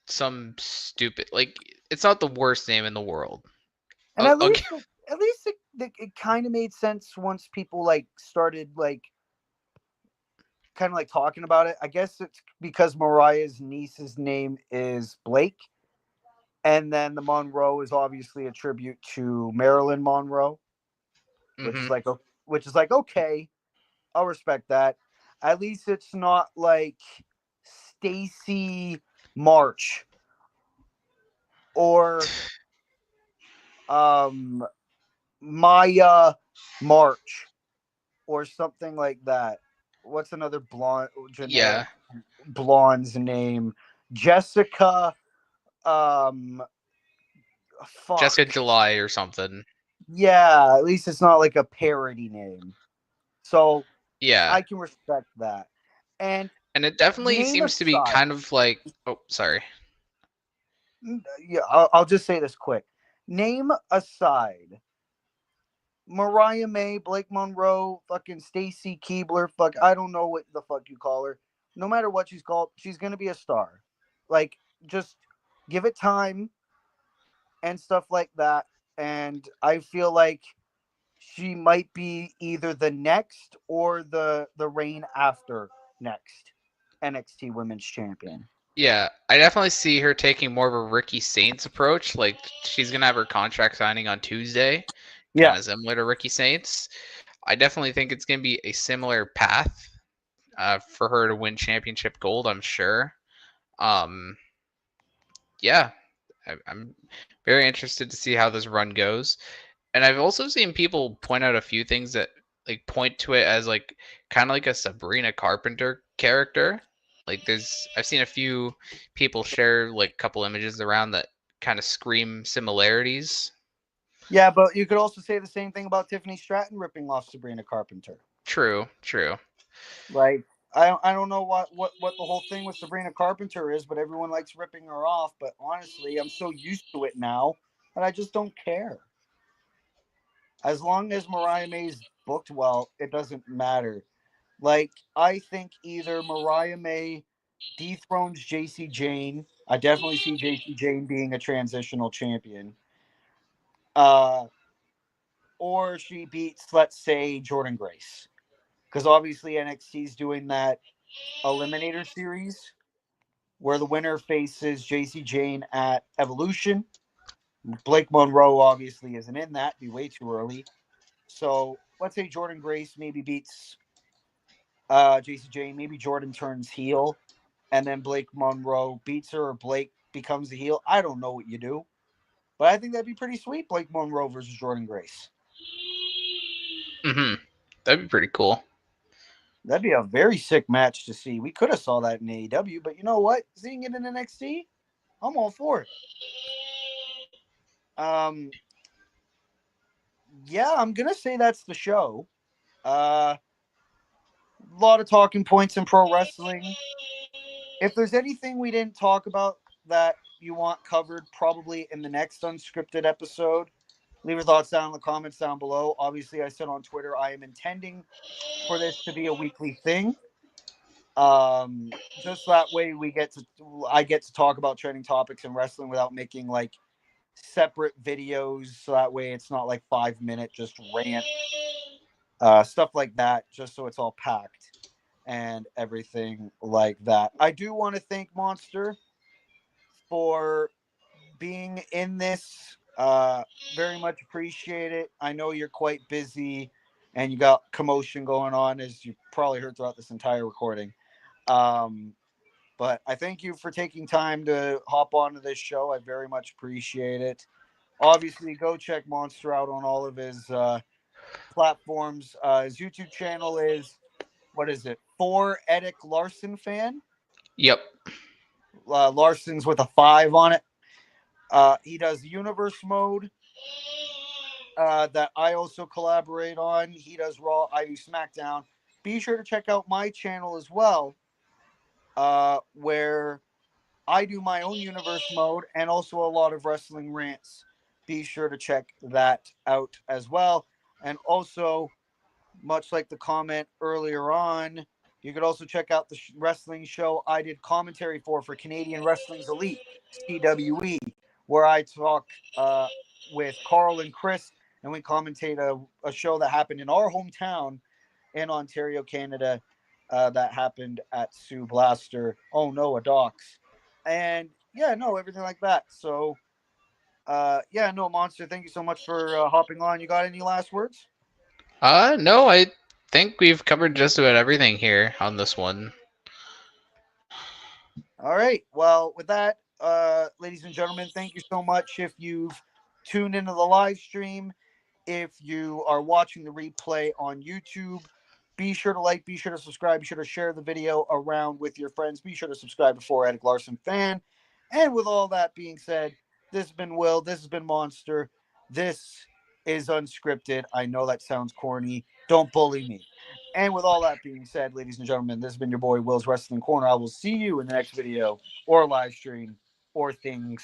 some stupid like it's not the worst name in the world. And at Okay. least, it kind of made sense once people like started like kind of like talking about it. I guess it's because Mariah's niece's name is Blake, and then the Monroe is obviously a tribute to Marilyn Monroe, which is Mm-hmm. like which is like okay, I'll respect that. At least it's not like Stacy March or um Maya March or something like that. What's another blonde generic Yeah, blonde's name? Jessica. Um, Jessica fuck. July or something. Yeah, at least it's not like a parody name. So Yeah, I can respect that. And and it definitely name a seems to be side. kind of like oh sorry. Yeah, I'll just say this quick. Name a side. Mariah May, Blake Monroe, fucking Stacy Keebler, fuck, I don't know what the fuck you call her. No matter what she's called, she's gonna be a star. Like, just give it time and stuff like that. And I feel like she might be either the next or the reign after next NXT Women's Champion. Yeah, I definitely see her taking more of a Ricky Saints approach. Like she's gonna have her contract signing on Tuesday, Yeah. kind of similar to Ricky Saints. I definitely think it's gonna be a similar path for her to win championship gold. I'm sure. Um, yeah, I'm very interested to see how this run goes. And I've also seen people point out a few things that like point to it as like kind of like a Sabrina Carpenter character. Like there's I've seen a few people share like a couple images around that kind of scream similarities. Yeah, but you could also say the same thing about Tiffany Stratton ripping off Sabrina Carpenter. True, true. Like I don't know what the whole thing with Sabrina Carpenter is, but everyone likes ripping her off. But honestly, I'm so used to it now that I just don't care. As long as Mariah May's booked well, it doesn't matter. Like I think either Mariah May dethrones JC Jane. I definitely see JC Jane being a transitional champion. Uh, or she beats, let's say, Jordan Grace. Because obviously NXT's doing that Eliminator series where the winner faces JC Jane at Evolution. Blake Monroe obviously isn't in that, be way too early. So let's say Jordan Grace maybe beats JC Jane, maybe Jordan turns heel, and then Blake Monroe beats her, or Blake becomes the heel. I don't know what you do, but I think that'd be pretty sweet. Blake Monroe versus Jordan Grace. Mm-hmm. That'd be pretty cool. That'd be a very sick match to see. We could have saw that in AEW, but you know what? Seeing it in NXT, I'm all for it. Um, yeah, I'm gonna say that's the show. A lot of talking points in pro wrestling. If there's anything we didn't talk about that you want covered probably in the next unscripted episode, leave your thoughts down in the comments down below. Obviously, I said on Twitter I am intending for this to be a weekly thing. Just that way I get to talk about trending topics in wrestling without making like separate videos. So that way it's not like 5 minute just rant, stuff like that, just so it's all packed and everything like that. I do want to thank Monster for being in this. Very much appreciate it. I know you're quite busy and you got commotion going on, as you probably heard throughout this entire recording. Um, but I thank you for taking time to hop onto this show. I very much appreciate it. Obviously, go check Monster out on all of his platforms. His YouTube channel is, what is it? For Edic Larson fan. Yep. Larson's with a 5 on it. He does Universe Mode, that I also collaborate on. He does Raw, I do SmackDown. Be sure to check out my channel as well, where I do my own Universe Mode and also a lot of wrestling rants. Be sure to check that out as well. And also, much like the comment earlier on, you could also check out the wrestling show I did commentary for Canadian Wrestling's Elite, CWE, where I talk with Carl and Chris, and we commentate a show that happened in our hometown in Ontario, Canada, that happened at Sue Blaster. Oh no, a Docs. And yeah, no, everything like that. So, yeah, no, Monster, thank you so much for hopping on. You got any last words? No, I think we've covered just about everything here on this one. All right. Well, with that, ladies and gentlemen, thank you so much. If you've tuned into the live stream, if you are watching the replay on YouTube, be sure to like, be sure to subscribe, be sure to share the video around with your friends. Be sure to subscribe to For Edic Larson Fan. And with all that being said, this has been Will. This has been Monster. This is unscripted. I know that sounds corny. Don't bully me. And with all that being said, ladies and gentlemen, this has been your boy Will's Wrestling Corner. I will see you in the next video or live stream or things.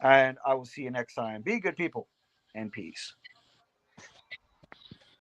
And I will see you next time. Be good people and peace.